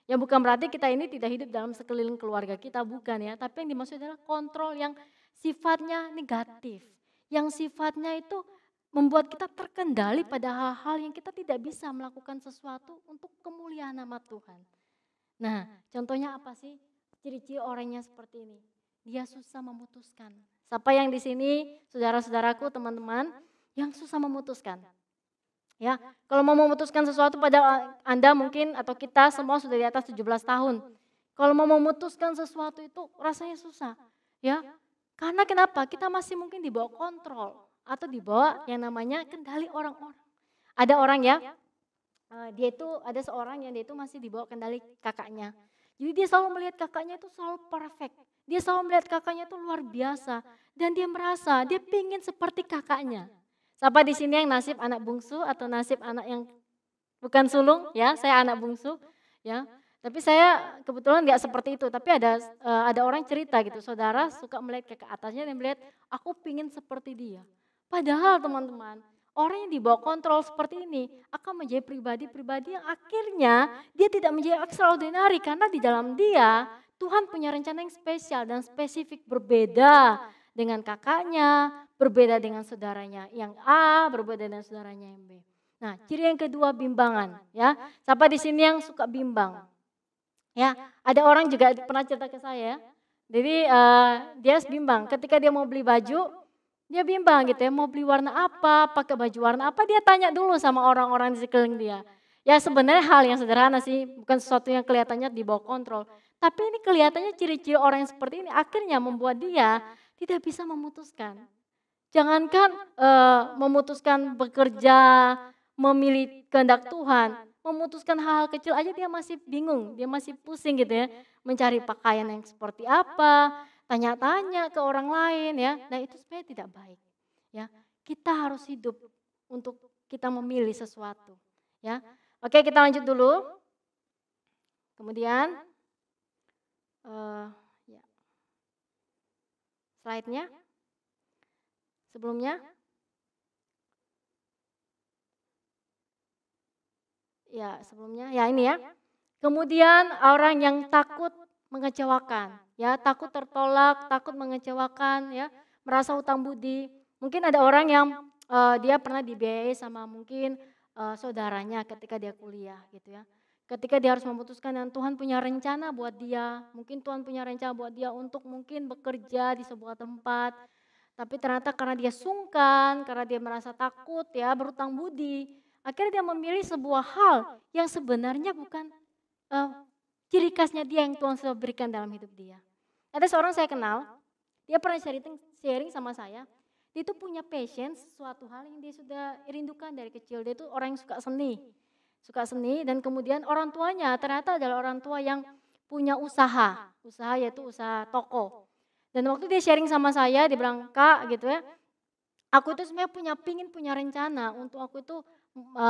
Ya bukan berarti kita ini tidak hidup dalam sekeliling keluarga kita, bukan ya. Tapi yang dimaksud adalah kontrol yang sifatnya negatif. Yang sifatnya itu membuat kita terkendali pada hal-hal yang kita tidak bisa melakukan sesuatu untuk kemuliaan nama Tuhan. Nah, contohnya apa sih ciri-ciri orangnya seperti ini? Dia susah memutuskan. Siapa yang di sini, saudara-saudaraku, teman-teman, yang susah memutuskan? Ya, kalau mau memutuskan sesuatu pada Anda mungkin atau kita semua sudah di atas 17 tahun. Kalau mau memutuskan sesuatu itu rasanya susah. Ya, karena kenapa? Kita masih mungkin di bawah kontrol atau di bawah yang namanya kendali orang-orang. Ada orang ya, dia itu ada seorang yang dia itu masih di bawah kendali kakaknya. Jadi dia selalu melihat kakaknya itu selalu perfect. Dia selalu melihat kakaknya itu luar biasa dan dia merasa dia pingin seperti kakaknya. Siapa di sini yang nasib anak bungsu atau nasib anak yang bukan sulung? Ya, saya anak bungsu. Ya, tapi saya kebetulan nggak seperti itu. Tapi ada orang cerita gitu, saudara suka melihat ke atasnya dan melihat aku pingin seperti dia. Padahal teman-teman, orang yang dibawa kontrol seperti ini akan menjadi pribadi-pribadi yang akhirnya dia tidak menjadi extraordinary karena di dalam dia Tuhan punya rencana yang spesial dan spesifik berbeda dengan kakaknya, berbeda dengan saudaranya yang A, berbeda dengan saudaranya yang B. Nah, ciri yang kedua bimbangan ya. Siapa di sini yang suka bimbang? Ya, ada orang juga pernah cerita ke saya. Jadi dia bimbang ketika dia mau beli baju, dia bimbang gitu ya, mau beli warna apa, pakai baju warna apa, dia tanya dulu sama orang-orang di sekeliling dia. Ya sebenarnya hal yang sederhana sih, bukan sesuatu yang kelihatannya di bawah kontrol. Tapi ini kelihatannya ciri-ciri orang yang seperti ini akhirnya membuat dia tidak bisa memutuskan. Jangankan memutuskan bekerja, memilih kehendak Tuhan, memutuskan hal-hal kecil aja dia masih bingung, dia masih pusing gitu ya, mencari pakaian yang seperti apa, tanya-tanya ke orang lain ya. Nah itu sebenarnya tidak baik. Ya, kita harus hidup untuk kita memilih sesuatu. Ya, oke kita lanjut dulu. Kemudian ya. Slide-nya sebelumnya. Ya sebelumnya, ya ini ya. Kemudian orang yang takut mengecewakan, ya takut tertolak, takut mengecewakan, ya merasa utang budi. Mungkin ada orang yang dia pernah dibiayai sama mungkin saudaranya ketika dia kuliah gitu ya. Ketika dia harus memutuskan dan Tuhan punya rencana buat dia, mungkin Tuhan punya rencana buat dia untuk mungkin bekerja di sebuah tempat, tapi ternyata karena dia sungkan, karena dia merasa takut ya berutang budi, akhirnya dia memilih sebuah hal yang sebenarnya bukan ciri khasnya dia yang Tuhan sudah berikan dalam hidup dia. Ada seorang saya kenal, dia pernah sharing sama saya, dia itu punya passion sesuatu hal yang dia sudah rindukan dari kecil. Dia itu orang yang suka seni dan kemudian orang tuanya ternyata adalah orang tua yang punya usaha yaitu usaha toko. Dan waktu dia sharing sama saya, dia bilang, "Kak gitu ya, aku itu sebenarnya pingin punya rencana untuk aku itu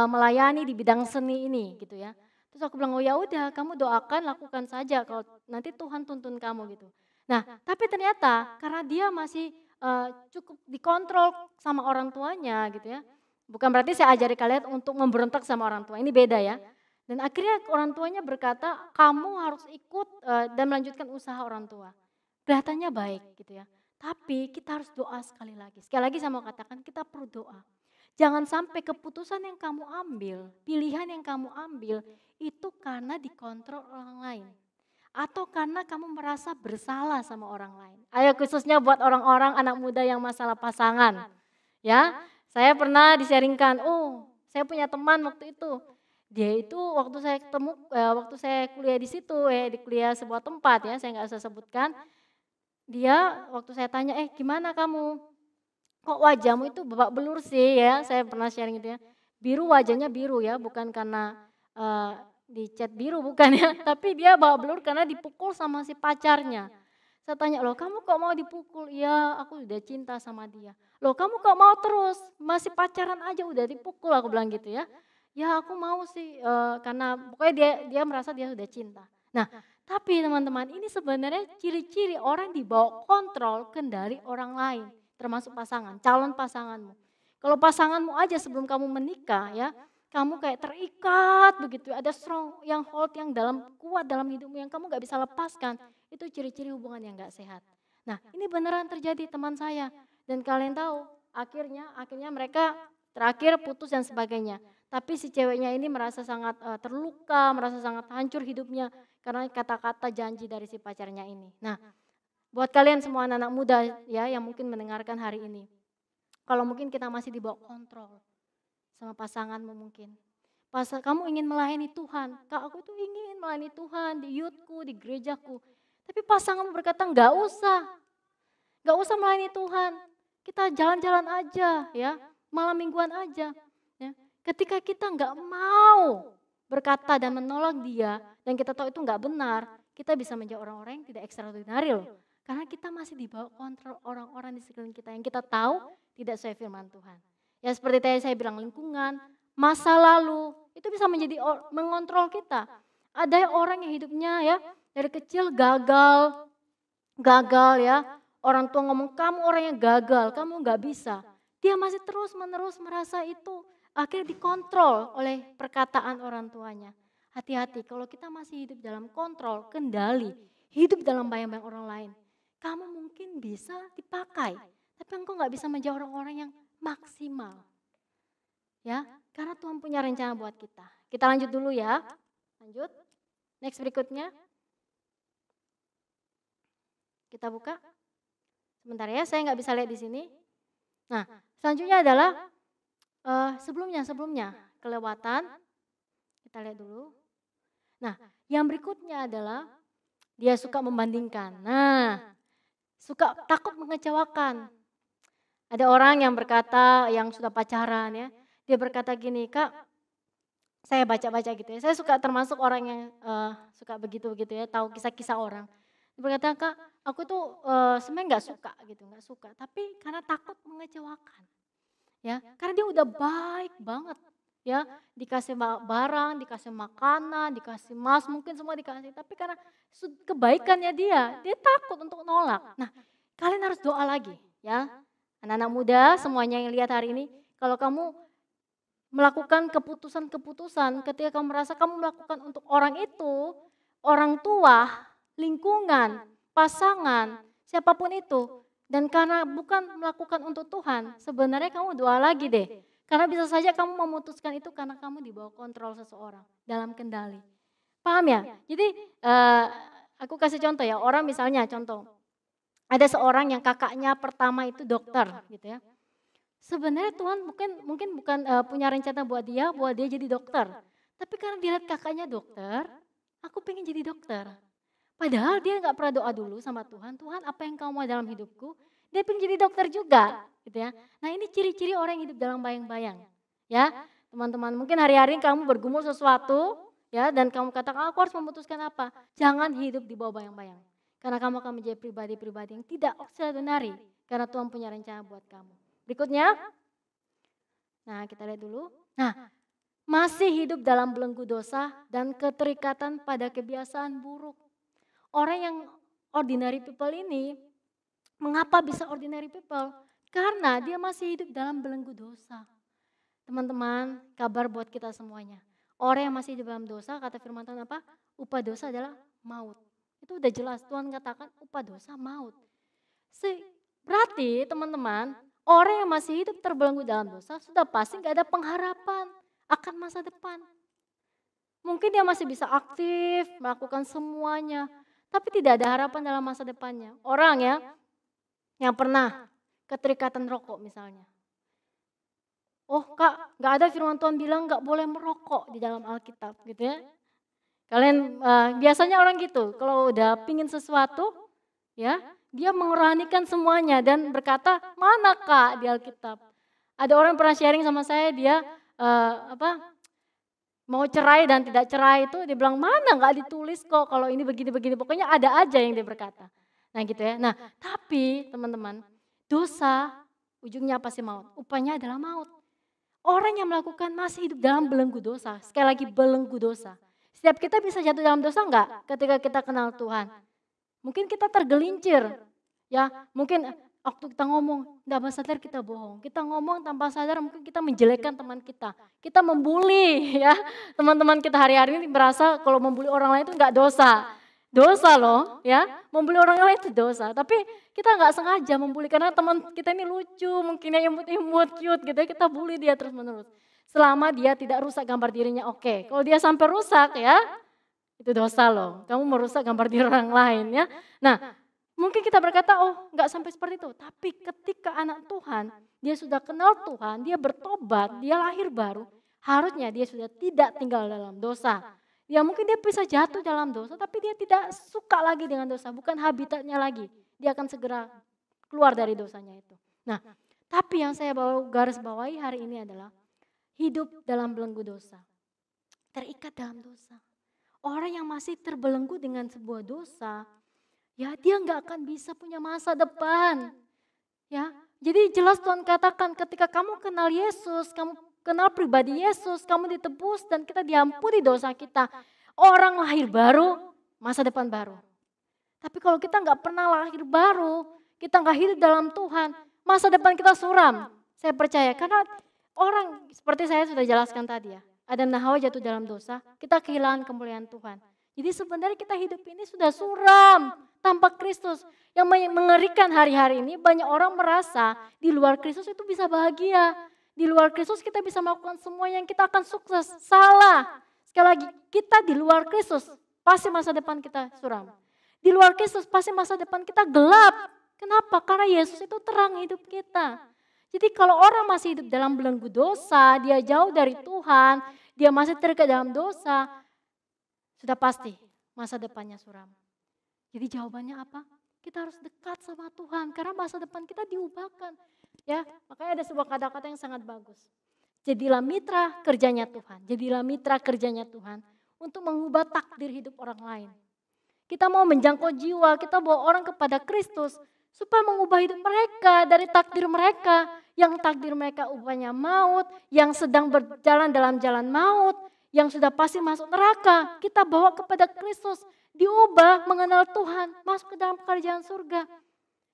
melayani di bidang seni ini gitu ya." Terus aku bilang, "Oh ya udah, kamu doakan, lakukan saja kalau nanti Tuhan tuntun kamu gitu." Nah, tapi ternyata karena dia masih cukup dikontrol sama orang tuanya gitu ya. Bukan berarti saya ajari kalian untuk memberontak sama orang tua, ini beda ya. Dan akhirnya orang tuanya berkata, "Kamu harus ikut dan melanjutkan usaha orang tua." Kelihatannya baik gitu ya. Tapi kita harus doa sekali lagi. Sekali lagi saya mau katakan kita perlu doa. Jangan sampai keputusan yang kamu ambil, pilihan yang kamu ambil itu karena dikontrol orang lain. Atau karena kamu merasa bersalah sama orang lain. Ayo khususnya buat orang-orang anak muda yang masalah pasangan. Ya, saya pernah disaringkan, oh saya punya teman waktu itu. Dia itu waktu saya ketemu, waktu saya kuliah di situ, di kuliah sebuah tempat ya, saya nggak usah sebutkan. Dia waktu saya tanya, gimana kamu? Kok wajahmu itu babak belur sih ya, saya pernah sharing gitu ya. Biru wajahnya biru ya, bukan karena dicat biru bukan ya, tapi dia babak belur karena dipukul sama si pacarnya. Saya tanya, loh kamu kok mau dipukul? Iya aku udah cinta sama dia. Loh kamu kok mau terus? Masih pacaran aja udah dipukul, aku bilang gitu ya. ya aku mau sih karena pokoknya dia merasa dia sudah cinta. Nah, tapi teman-teman ini sebenarnya ciri-ciri orang dibawa kontrol kendali orang lain, termasuk pasangan, calon pasanganmu. Kalau pasanganmu aja sebelum kamu menikah ya, kamu kayak terikat begitu, ada strong yang hold yang kuat dalam hidupmu yang kamu gak bisa lepaskan, itu ciri-ciri hubungan yang gak sehat. Nah, ini beneran terjadi teman saya dan kalian tahu akhirnya mereka terakhir putus dan sebagainya. Tapi si ceweknya ini merasa sangat terluka, merasa sangat hancur hidupnya karena kata-kata janji dari si pacarnya ini. Nah, buat kalian semua anak-anak muda ya yang mungkin mendengarkan hari ini. Kalau mungkin kita masih dibawa kontrol sama pasanganmu mungkin. Kamu ingin melayani Tuhan, Kak aku tuh ingin melayani Tuhan di youthku, di gerejaku. Tapi pasanganmu berkata gak usah melayani Tuhan. Kita jalan-jalan aja ya, malam mingguan aja. Ya. Ketika kita nggak mau berkata dan menolak dia, dan kita tahu itu nggak benar, kita bisa menjadi orang-orang yang tidak ekstraordinari loh. Karena kita masih dibawa kontrol orang-orang di sekeliling kita yang kita tahu tidak sesuai firman Tuhan. Ya seperti tadi saya bilang lingkungan, masa lalu, itu bisa menjadi mengontrol kita. Ada orang yang hidupnya ya dari kecil gagal ya. Orang tua ngomong kamu orang yang gagal, kamu nggak bisa. Dia masih terus menerus merasa itu akhirnya dikontrol oleh perkataan orang tuanya. Hati-hati kalau kita masih hidup dalam kontrol, kendali, hidup dalam bayang-bayang orang lain. Kamu mungkin bisa dipakai, tapi engkau nggak bisa menjadi orang-orang yang maksimal. Ya, karena Tuhan punya rencana buat kita. Kita lanjut dulu ya. Lanjut. Next berikutnya. Kita buka. Sebentar ya, saya nggak bisa lihat di sini. Nah, selanjutnya adalah sebelumnya kelewatan. Kita lihat dulu. Nah, yang berikutnya adalah dia suka membandingkan. Nah, suka takut mengecewakan. Ada orang yang berkata yang sudah pacaran ya, dia berkata gini, Kak, saya baca-baca gitu ya. Saya suka termasuk orang yang suka begitu-begitu ya, tahu kisah-kisah orang. Dia berkata, Kak, aku tuh sebenarnya nggak suka. Tapi karena takut mengecewakan, ya, karena dia udah baik banget, ya, dikasih barang, dikasih makanan, dikasih emas, mungkin semua dikasih. Tapi karena kebaikannya dia takut untuk nolak. Nah, kalian harus doa lagi, ya, anak-anak muda semuanya yang lihat hari ini, kalau kamu melakukan keputusan-keputusan ketika kamu merasa kamu melakukan untuk orang itu, orang tua, lingkungan, pasangan, siapapun itu, dan karena bukan melakukan untuk Tuhan, sebenarnya kamu doa lagi deh. Karena bisa saja kamu memutuskan itu karena kamu di bawah kontrol seseorang, dalam kendali. Paham ya? Jadi aku kasih contoh ya, orang misalnya contoh, ada seorang yang kakaknya pertama itu dokter gitu ya. Sebenarnya Tuhan mungkin bukan punya rencana buat dia jadi dokter. Tapi karena dia lihat kakaknya dokter, aku pengen jadi dokter. Padahal dia nggak pernah doa dulu sama Tuhan, Tuhan apa yang kau mau dalam hidupku? Dia pengen jadi dokter juga, gitu ya. Nah ini ciri-ciri orang yang hidup dalam bayang-bayang, ya teman-teman. Mungkin hari-hari kamu bergumul sesuatu, ya, dan kamu katakan aku harus memutuskan apa? Jangan hidup di bawah bayang-bayang, karena kamu akan menjadi pribadi-pribadi yang tidak ordinary, karena Tuhan punya rencana buat kamu. Berikutnya, nah kita lihat dulu. Nah, masih hidup dalam belenggu dosa dan keterikatan pada kebiasaan buruk. Orang yang ordinary people ini, mengapa bisa ordinary people? Karena dia masih hidup dalam belenggu dosa. Teman-teman, kabar buat kita semuanya. Orang yang masih hidup dalam dosa, kata firman Tuhan apa? Upah dosa adalah maut. Itu udah jelas, Tuhan katakan upah dosa maut. Berarti teman-teman, orang yang masih hidup terbelenggu dalam dosa, sudah pasti gak ada pengharapan akan masa depan. Mungkin dia masih bisa aktif, melakukan semuanya, tapi tidak ada harapan dalam masa depannya. Orang ya, yang pernah keterikatan rokok misalnya. Oh Kak, gak ada firman Tuhan bilang gak boleh merokok di dalam Alkitab gitu ya. Kalian biasanya orang gitu, kalau udah pingin sesuatu, ya dia mengeranikan semuanya dan berkata, mana Kak di Alkitab? Ada orang pernah sharing sama saya, dia mau cerai dan tidak cerai itu, dia bilang mana nggak ditulis kok kalau ini begini-begini, pokoknya ada aja yang dia berkata. Nah gitu ya, nah tapi teman-teman, dosa ujungnya apa sih maut? Upahnya adalah maut. Orang yang melakukan masih hidup dalam belenggu dosa, sekali lagi belenggu dosa. Setiap kita bisa jatuh dalam dosa enggak ketika kita kenal Tuhan? Mungkin kita tergelincir, ya mungkin waktu kita ngomong, tanpa sadar kita bohong. Kita ngomong tanpa sadar mungkin kita menjelekkan teman kita membuli ya. Teman-teman kita hari-hari ini merasa kalau membuli orang lain itu enggak dosa. Dosa loh ya, membuli orang lain itu dosa. Tapi kita enggak sengaja membuli karena teman kita ini lucu, mungkin ya imut-imut, cute gitu ya, kita bully dia terus menerus. Selama dia tidak rusak gambar dirinya oke. Kalau dia sampai rusak ya, itu dosa loh. Kamu merusak gambar diri orang lain ya. Nah, mungkin kita berkata, oh enggak sampai seperti itu. Tapi ketika anak Tuhan, dia sudah kenal Tuhan, dia bertobat, dia lahir baru. Harusnya dia sudah tidak tinggal dalam dosa. Ya mungkin dia bisa jatuh dalam dosa, tapi dia tidak suka lagi dengan dosa. Bukan habitatnya lagi. Dia akan segera keluar dari dosanya itu. Nah, tapi yang saya garis bawahi hari ini adalah hidup dalam belenggu dosa. Terikat dalam dosa. Orang yang masih terbelenggu dengan sebuah dosa, ya dia nggak akan bisa punya masa depan. Ya, jadi jelas Tuhan katakan ketika kamu kenal Yesus, kamu kenal pribadi Yesus, kamu ditebus dan kita diampuni dosa kita. Orang lahir baru, masa depan baru. Tapi kalau kita nggak pernah lahir baru, kita nggak hidup dalam Tuhan, masa depan kita suram. Saya percaya karena orang seperti saya sudah jelaskan tadi ya. Adam dan Hawa jatuh dalam dosa, kita kehilangan kemuliaan Tuhan. Jadi sebenarnya kita hidup ini sudah suram tanpa Kristus. Yang mengerikan hari-hari ini banyak orang merasa di luar Kristus itu bisa bahagia. Di luar Kristus kita bisa melakukan semua yang kita akan sukses. Salah. Sekali lagi, kita di luar Kristus pasti masa depan kita suram. Di luar Kristus pasti masa depan kita gelap. Kenapa? Karena Yesus itu terang hidup kita. Jadi kalau orang masih hidup dalam belenggu dosa, dia jauh dari Tuhan, dia masih terikat dalam dosa, sudah pasti masa depannya suram. Jadi jawabannya apa? Kita harus dekat sama Tuhan karena masa depan kita diubahkan. Ya, makanya ada sebuah kata-kata yang sangat bagus. Jadilah mitra kerjanya Tuhan. Jadilah mitra kerjanya Tuhan untuk mengubah takdir hidup orang lain. Kita mau menjangkau jiwa, kita bawa orang kepada Kristus supaya mengubah hidup mereka dari takdir mereka. Yang takdir mereka upahnya maut, yang sedang berjalan dalam jalan maut, yang sudah pasti masuk neraka. Kita bawa kepada Kristus, diubah mengenal Tuhan, masuk ke dalam kerajaan surga.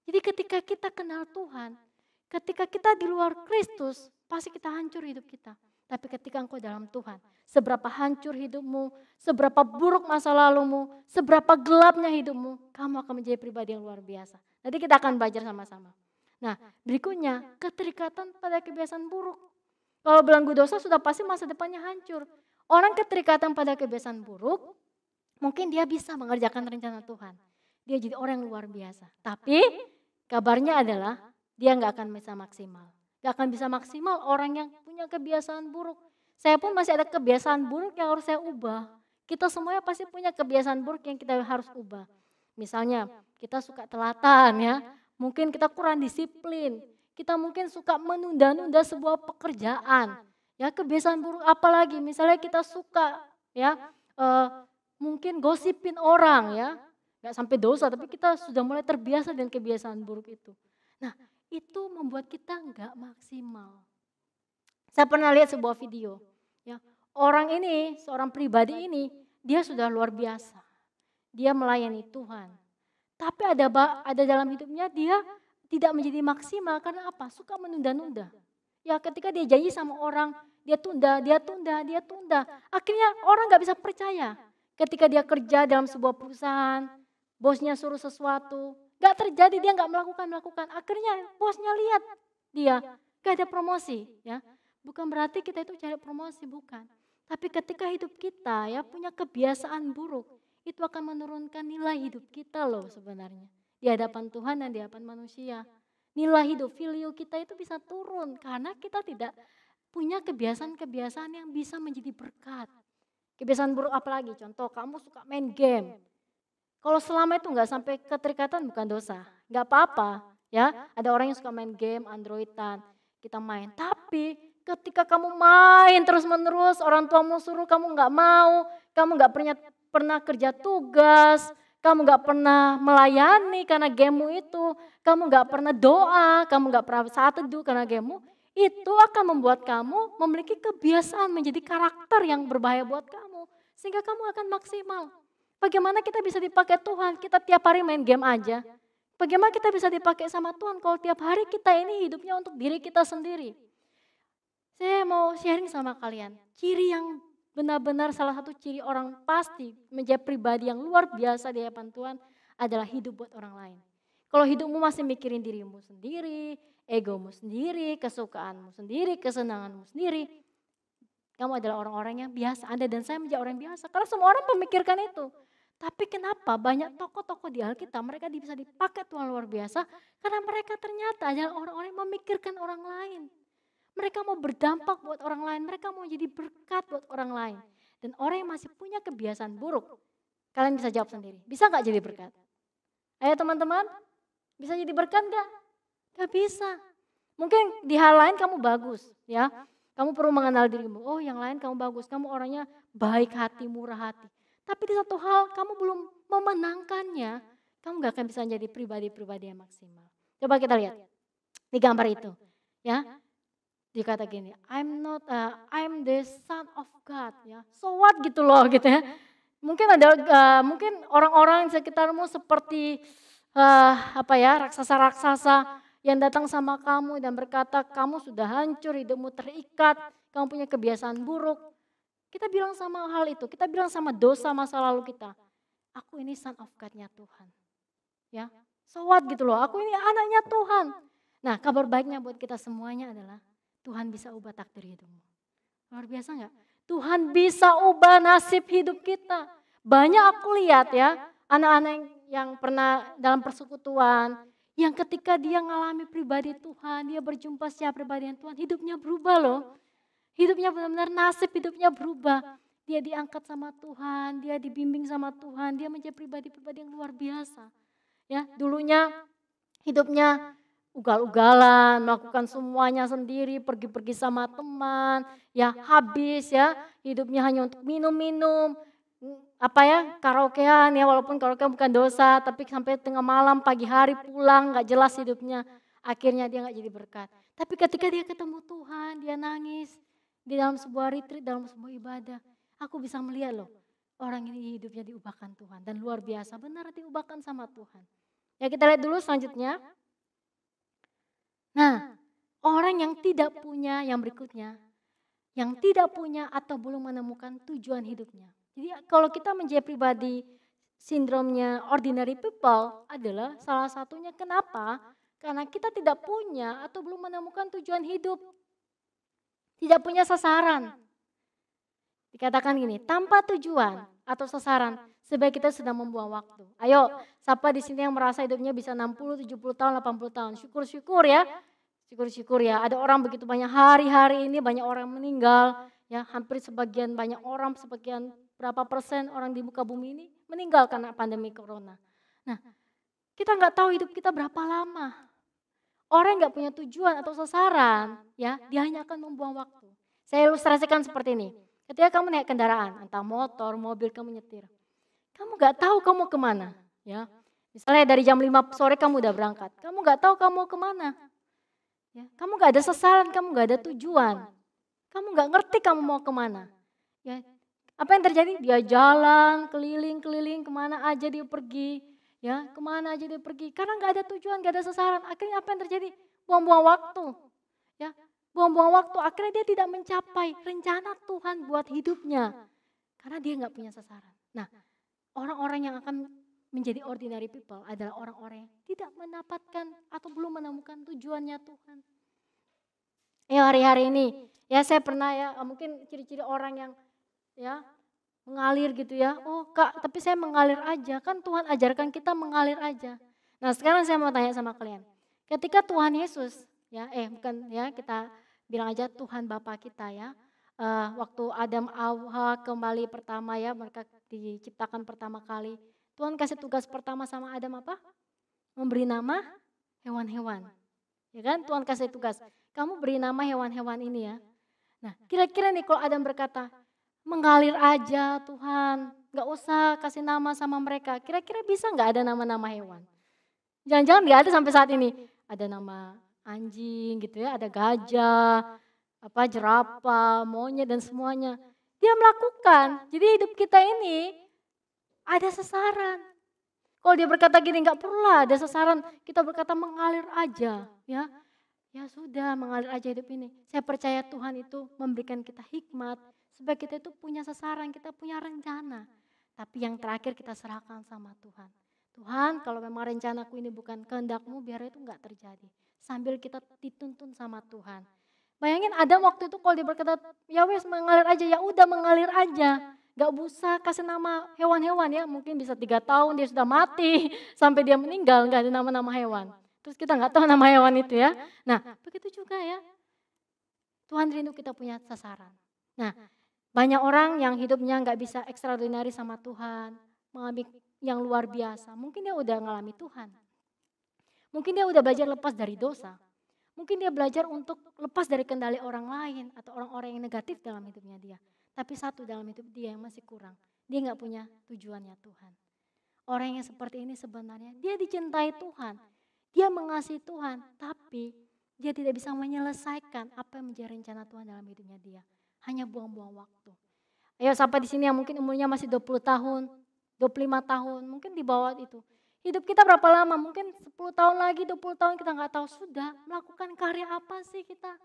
Jadi ketika kita kenal Tuhan, ketika kita di luar Kristus, pasti kita hancur hidup kita. Tapi ketika engkau dalam Tuhan, seberapa hancur hidupmu, seberapa buruk masa lalumu, seberapa gelapnya hidupmu, kamu akan menjadi pribadi yang luar biasa. Nanti kita akan belajar sama-sama. Nah, berikutnya keterikatan pada kebiasaan buruk. Kalau belenggu dosa sudah pasti masa depannya hancur. Orang keterikatan pada kebiasaan buruk, mungkin dia bisa mengerjakan rencana Tuhan. Dia jadi orang yang luar biasa. Tapi kabarnya adalah dia nggak akan bisa maksimal. Gak akan bisa maksimal orang yang punya kebiasaan buruk. Saya pun masih ada kebiasaan buruk yang harus saya ubah. Kita semuanya pasti punya kebiasaan buruk yang kita harus ubah. Misalnya kita suka telatan ya, mungkin kita kurang disiplin. Kita mungkin suka menunda-nunda sebuah pekerjaan. Ya kebiasaan buruk apalagi misalnya kita suka ya mungkin gosipin orang ya. Gak sampai dosa tapi kita sudah mulai terbiasa dengan kebiasaan buruk itu. Nah itu membuat kita nggak maksimal. Saya pernah lihat sebuah video, ya orang ini, seorang pribadi ini, dia sudah luar biasa. Dia melayani Tuhan. Tapi ada dalam hidupnya dia tidak menjadi maksimal karena apa? Suka menunda-nunda. Ya ketika dia janji sama orang, dia tunda. Akhirnya orang nggak bisa percaya. Ketika dia kerja dalam sebuah perusahaan, bosnya suruh sesuatu. Gak terjadi, dia gak melakukan. Akhirnya bosnya lihat dia gak ada promosi. Ya, bukan berarti kita itu cari promosi, bukan. Tapi ketika hidup kita ya punya kebiasaan buruk, itu akan menurunkan nilai hidup kita loh sebenarnya. Di hadapan Tuhan dan di hadapan manusia. Nilai hidup, value kita itu bisa turun karena kita tidak punya kebiasaan-kebiasaan yang bisa menjadi berkat. Kebiasaan buruk apalagi? Contoh, kamu suka main game. Kalau selama itu nggak sampai keterikatan bukan dosa, nggak apa-apa ya. Ada orang yang suka main game, Androidan, kita main. Tapi ketika kamu main terus-menerus, orang tuamu suruh kamu nggak mau, kamu nggak pernah kerja tugas, kamu nggak pernah melayani karena gamemu itu, kamu nggak pernah doa, kamu nggak pernah saat teduh karena gamemu, itu akan membuat kamu memiliki kebiasaan menjadi karakter yang berbahaya buat kamu. Sehingga kamu akan maksimal. Bagaimana kita bisa dipakai Tuhan? Kita tiap hari main game aja. Bagaimana kita bisa dipakai sama Tuhan kalau tiap hari kita ini hidupnya untuk diri kita sendiri? Saya mau sharing sama kalian. Ciri yang benar-benar salah satu ciri orang pasti menjadi pribadi yang luar biasa di hadapan Tuhan adalah hidup buat orang lain. Kalau hidupmu masih mikirin dirimu sendiri, egomu sendiri, kesukaanmu sendiri, kesenanganmu sendiri, kamu adalah orang-orang yang biasa. Anda dan saya menjadi orang biasa karena semua orang memikirkan itu. Tapi kenapa banyak tokoh-tokoh di Alkitab mereka bisa dipakai Tuhan luar biasa? Karena mereka ternyata adalah orang-orang yang memikirkan orang lain. Mereka mau berdampak buat orang lain, mereka mau jadi berkat buat orang lain. Dan orang yang masih punya kebiasaan buruk, kalian bisa jawab sendiri, bisa gak jadi berkat? Ayo teman-teman, bisa jadi berkat gak? Gak bisa. Mungkin di hal lain kamu bagus ya, kamu perlu mengenal dirimu, oh yang lain kamu bagus, kamu orangnya baik hati, murah hati. Tapi di satu hal kamu belum memenangkannya, kamu gak akan bisa jadi pribadi-pribadi yang maksimal. Coba kita lihat di gambar itu ya. Dikata gini, I'm the son of God ya. So what gitu loh gitu ya. Mungkin ada mungkin orang-orang di sekitarmu seperti raksasa-raksasa yang datang sama kamu dan berkata kamu sudah hancur, hidupmu terikat, kamu punya kebiasaan buruk. Kita bilang sama hal itu, kita bilang sama dosa masa lalu kita, aku ini son of God-nya Tuhan. Ya, so what gitu loh, aku ini anaknya Tuhan. Nah kabar baiknya buat kita semuanya adalah Tuhan bisa ubah takdir hidupmu. Luar biasa enggak? Tuhan bisa ubah nasib hidup kita. Banyak aku lihat ya, anak-anak yang pernah dalam persekutuan, yang ketika dia ngalami pribadi Tuhan, dia berjumpa secara pribadi dengan Tuhan, hidupnya berubah loh. Hidupnya benar-benar nasib hidupnya berubah. Dia diangkat sama Tuhan, dia dibimbing sama Tuhan, dia menjadi pribadi-pribadi yang luar biasa. Ya, dulunya hidupnya ugal-ugalan, melakukan semuanya sendiri, pergi-pergi sama teman, ya habis ya, hidupnya hanya untuk minum-minum, karaokean ya, walaupun karaokean bukan dosa, tapi sampai tengah malam, pagi hari pulang, gak jelas hidupnya, akhirnya dia gak jadi berkat. Tapi ketika dia ketemu Tuhan, dia nangis, di dalam sebuah retreat, dalam sebuah ibadah, aku bisa melihat loh, orang ini hidupnya diubahkan Tuhan, dan luar biasa, benar diubahkan sama Tuhan. Ya kita lihat dulu selanjutnya. Nah, orang yang tidak punya yang berikutnya, yang tidak punya atau belum menemukan tujuan hidupnya. Jadi kalau kita menjadi pribadi sindromnya ordinary people adalah salah satunya kenapa? Karena kita tidak punya atau belum menemukan tujuan hidup. Tidak punya sasaran. Dikatakan gini, tanpa tujuan atau sasaran, sebaik kita sedang membuang waktu. Ayo, siapa di sini yang merasa hidupnya bisa 60, 70 tahun, 80 tahun? Syukur-syukur ya. Syukur-syukur ya. Ada orang begitu banyak hari-hari ini banyak orang meninggal, ya hampir sebagian banyak orang, sebagian berapa persen orang di muka bumi ini meninggal karena pandemi corona. Nah, kita nggak tahu hidup kita berapa lama. Orang yang nggak punya tujuan atau sasaran, ya dia hanya akan membuang waktu. Saya ilustrasikan seperti ini. Ketika kamu naik kendaraan, entah motor, mobil, kamu nyetir. Kamu gak tahu kamu kemana. Ya. Misalnya dari jam 5 sore kamu udah berangkat. Kamu gak tahu kamu mau kemana. Ya. Kamu gak ada sasaran, kamu gak ada tujuan. Kamu gak ngerti kamu mau kemana. Ya. Apa yang terjadi? Dia jalan, keliling-keliling, kemana aja dia pergi. Ya, kemana aja dia pergi. Karena gak ada tujuan, gak ada sasaran. Akhirnya apa yang terjadi? Buang-buang waktu. Ya. Buang-buang waktu, akhirnya dia tidak mencapai rencana Tuhan buat hidupnya. Karena dia gak punya sasaran. Nah, orang-orang yang akan menjadi ordinary people adalah orang-orang yang tidak mendapatkan atau belum menemukan tujuannya Tuhan. Ya hari-hari ini, ya saya pernah ya mungkin ciri-ciri orang yang ya mengalir gitu ya. Oh Kak, tapi saya mengalir aja, kan Tuhan ajarkan kita mengalir aja. Nah sekarang saya mau tanya sama kalian, ketika Tuhan Yesus, ya bukan ya kita bilang aja Tuhan Bapa kita ya, waktu Adam Hawa kembali pertama ya, mereka diciptakan pertama kali. Tuhan kasih tugas pertama sama Adam apa? Memberi nama hewan-hewan. Ya kan? Tuhan kasih tugas. Kamu beri nama hewan-hewan ini ya. Nah, kira-kira nih kalau Adam berkata, mengalir aja Tuhan, nggak usah kasih nama sama mereka. Kira-kira bisa nggak ada nama-nama hewan? Jangan-jangan nggak ada sampai saat ini. Ada nama anjing gitu ya, ada gajah, jerapah, monyet dan semuanya. Dia melakukan. Jadi hidup kita ini ada sasaran. Kalau dia berkata gini, nggak perlulah ada sasaran. Kita berkata mengalir aja, ya. Ya sudah, mengalir aja hidup ini. Saya percaya Tuhan itu memberikan kita hikmat supaya kita itu punya sasaran, kita punya rencana. Tapi yang terakhir kita serahkan sama Tuhan. Tuhan, kalau memang rencanaku ini bukan kehendak-Mu, biar itu enggak terjadi. Sambil kita dituntun sama Tuhan. Bayangin ada waktu itu kalau dia berkata, ya wes mengalir aja, ya udah mengalir aja. Gak usah kasih nama hewan-hewan ya, mungkin bisa 3 tahun dia sudah mati, sampai dia meninggal gak ada nama-nama hewan. Terus kita gak tahu nama hewan itu ya. Nah begitu juga ya, Tuhan rindu kita punya sasaran. Nah banyak orang yang hidupnya gak bisa extraordinary sama Tuhan, mengalami yang luar biasa. Mungkin dia udah ngalami Tuhan, mungkin dia udah belajar lepas dari dosa. Mungkin dia belajar untuk lepas dari kendali orang lain atau orang-orang yang negatif dalam hidupnya dia. Tapi satu dalam hidup dia yang masih kurang, dia gak punya tujuannya Tuhan. Orang yang seperti ini sebenarnya dia dicintai Tuhan, dia mengasihi Tuhan, tapi dia tidak bisa menyelesaikan apa yang menjadi rencana Tuhan dalam hidupnya dia. Hanya buang-buang waktu. Ayo siapa di sini yang mungkin umurnya masih 20 tahun, 25 tahun, mungkin di bawah itu. Hidup kita berapa lama? Mungkin 10 tahun lagi, 20 tahun kita nggak tahu. Sudah melakukan karya apa sih kita?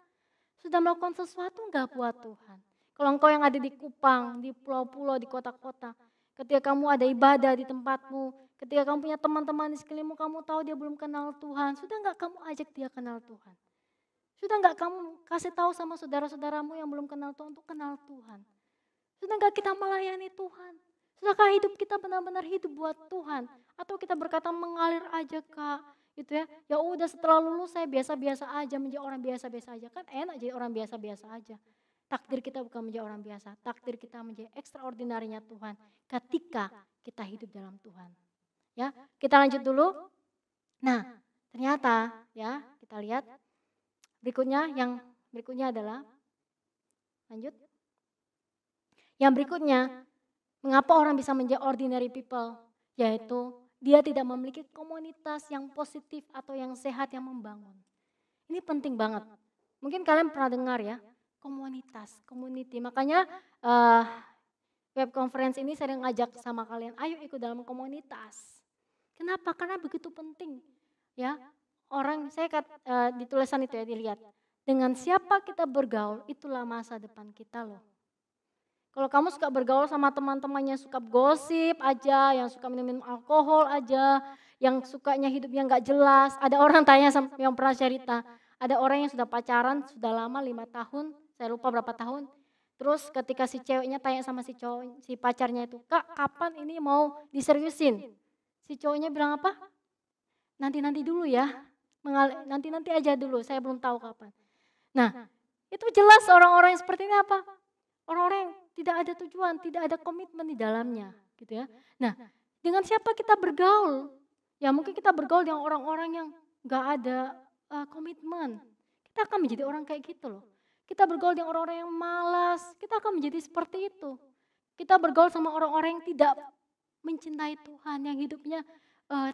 Sudah melakukan sesuatu nggak buat Tuhan? Kalau engkau yang ada di Kupang, di pulau-pulau, di kota-kota, ketika kamu ada ibadah di tempatmu, ketika kamu punya teman-teman di sekelilingmu, kamu tahu dia belum kenal Tuhan, sudah nggak kamu ajak dia kenal Tuhan? Sudah nggak kamu kasih tahu sama saudara-saudaramu yang belum kenal Tuhan untuk kenal Tuhan? Sudah nggak kita melayani Tuhan? Sudahkah hidup kita benar-benar hidup buat Tuhan? Atau kita berkata mengalir aja Kak, gitu ya. Ya udah setelah lulus saya biasa-biasa aja, menjadi orang biasa-biasa aja. Kan enak jadi orang biasa-biasa aja. Takdir kita bukan menjadi orang biasa, takdir kita menjadi extraordinary-nya Tuhan ketika kita hidup dalam Tuhan. Ya, kita lanjut dulu. Nah, ternyata ya, kita lihat yang berikutnya adalah lanjut. Yang berikutnya, mengapa orang bisa menjadi ordinary people? Yaitu dia tidak memiliki komunitas yang positif atau yang sehat yang membangun. Ini penting banget. Mungkin kalian pernah dengar ya, komunitas, community. Makanya web conference ini sering ngajak sama kalian, ayo ikut dalam komunitas. Kenapa? Karena begitu penting. Ya, orang saya di tulisan itu ya dilihat. Dengan siapa kita bergaul, itulah masa depan kita loh. Kalau kamu suka bergaul sama teman-teman yang suka gosip aja, yang suka minum alkohol aja, yang sukanya hidupnya nggak jelas. Ada orang tanya yang pernah cerita, ada orang yang sudah pacaran sudah lama 5 tahun, saya lupa berapa tahun. Terus ketika si ceweknya tanya sama si pacarnya itu, Kak kapan ini mau diseriusin? Si cowoknya bilang apa? Nanti-nanti dulu ya, nanti-nanti aja dulu, saya belum tahu kapan. Nah itu jelas orang-orang yang seperti ini apa? Orang-orang yang tidak ada tujuan, tidak ada komitmen di dalamnya, gitu ya. Nah, dengan siapa kita bergaul? Ya mungkin kita bergaul dengan orang-orang yang nggak ada komitmen. Kita akan menjadi orang kayak gitu loh. Kita bergaul dengan orang-orang yang malas, kita akan menjadi seperti itu. Kita bergaul sama orang-orang yang tidak mencintai Tuhan, yang hidupnya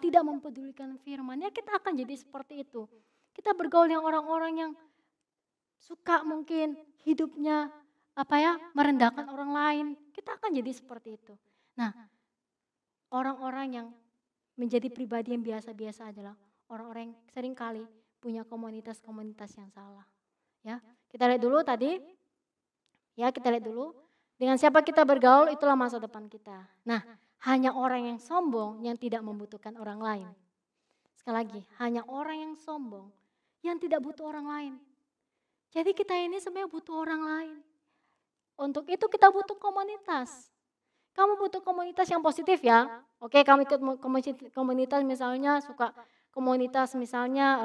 tidak mempedulikan firman, ya kita akan jadi seperti itu. Kita bergaul dengan orang-orang yang suka mungkin hidupnya merendahkan orang lain, kita akan jadi seperti itu. Nah, orang-orang yang menjadi pribadi yang biasa-biasa adalah orang-orang yang seringkali punya komunitas-komunitas yang salah. Ya, kita lihat dulu tadi. Ya, kita lihat dulu. Dengan siapa kita bergaul, itulah masa depan kita. Nah, hanya orang yang sombong yang tidak membutuhkan orang lain. Sekali lagi, hanya orang yang sombong yang tidak butuh orang lain. Jadi kita ini sebenarnya butuh orang lain. Untuk itu kita butuh komunitas. Kamu butuh komunitas yang positif ya. Oke, kamu ikut komunitas misalnya suka komunitas misalnya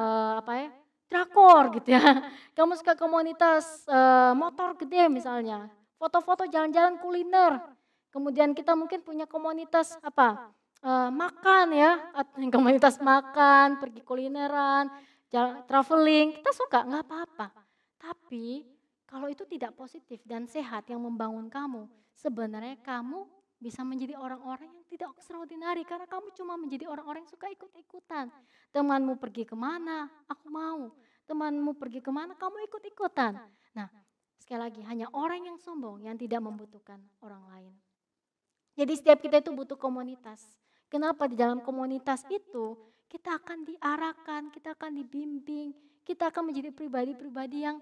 drakor gitu ya. Kamu suka komunitas motor gede misalnya. Foto-foto jalan-jalan kuliner. Kemudian kita mungkin punya komunitas makan ya. Komunitas makan, pergi kulineran, traveling. Kita suka, nggak apa-apa. Tapi kalau itu tidak positif dan sehat yang membangun kamu, sebenarnya kamu bisa menjadi orang-orang yang tidak extraordinary karena kamu cuma menjadi orang-orang yang suka ikut-ikutan. Temanmu pergi kemana, aku mau. temanmu pergi kemana, kamu ikut-ikutan. Nah, sekali lagi hanya orang yang sombong yang tidak membutuhkan orang lain. Jadi setiap kita itu butuh komunitas. Kenapa di dalam komunitas itu kita akan diarahkan, kita akan dibimbing, kita akan menjadi pribadi-pribadi yang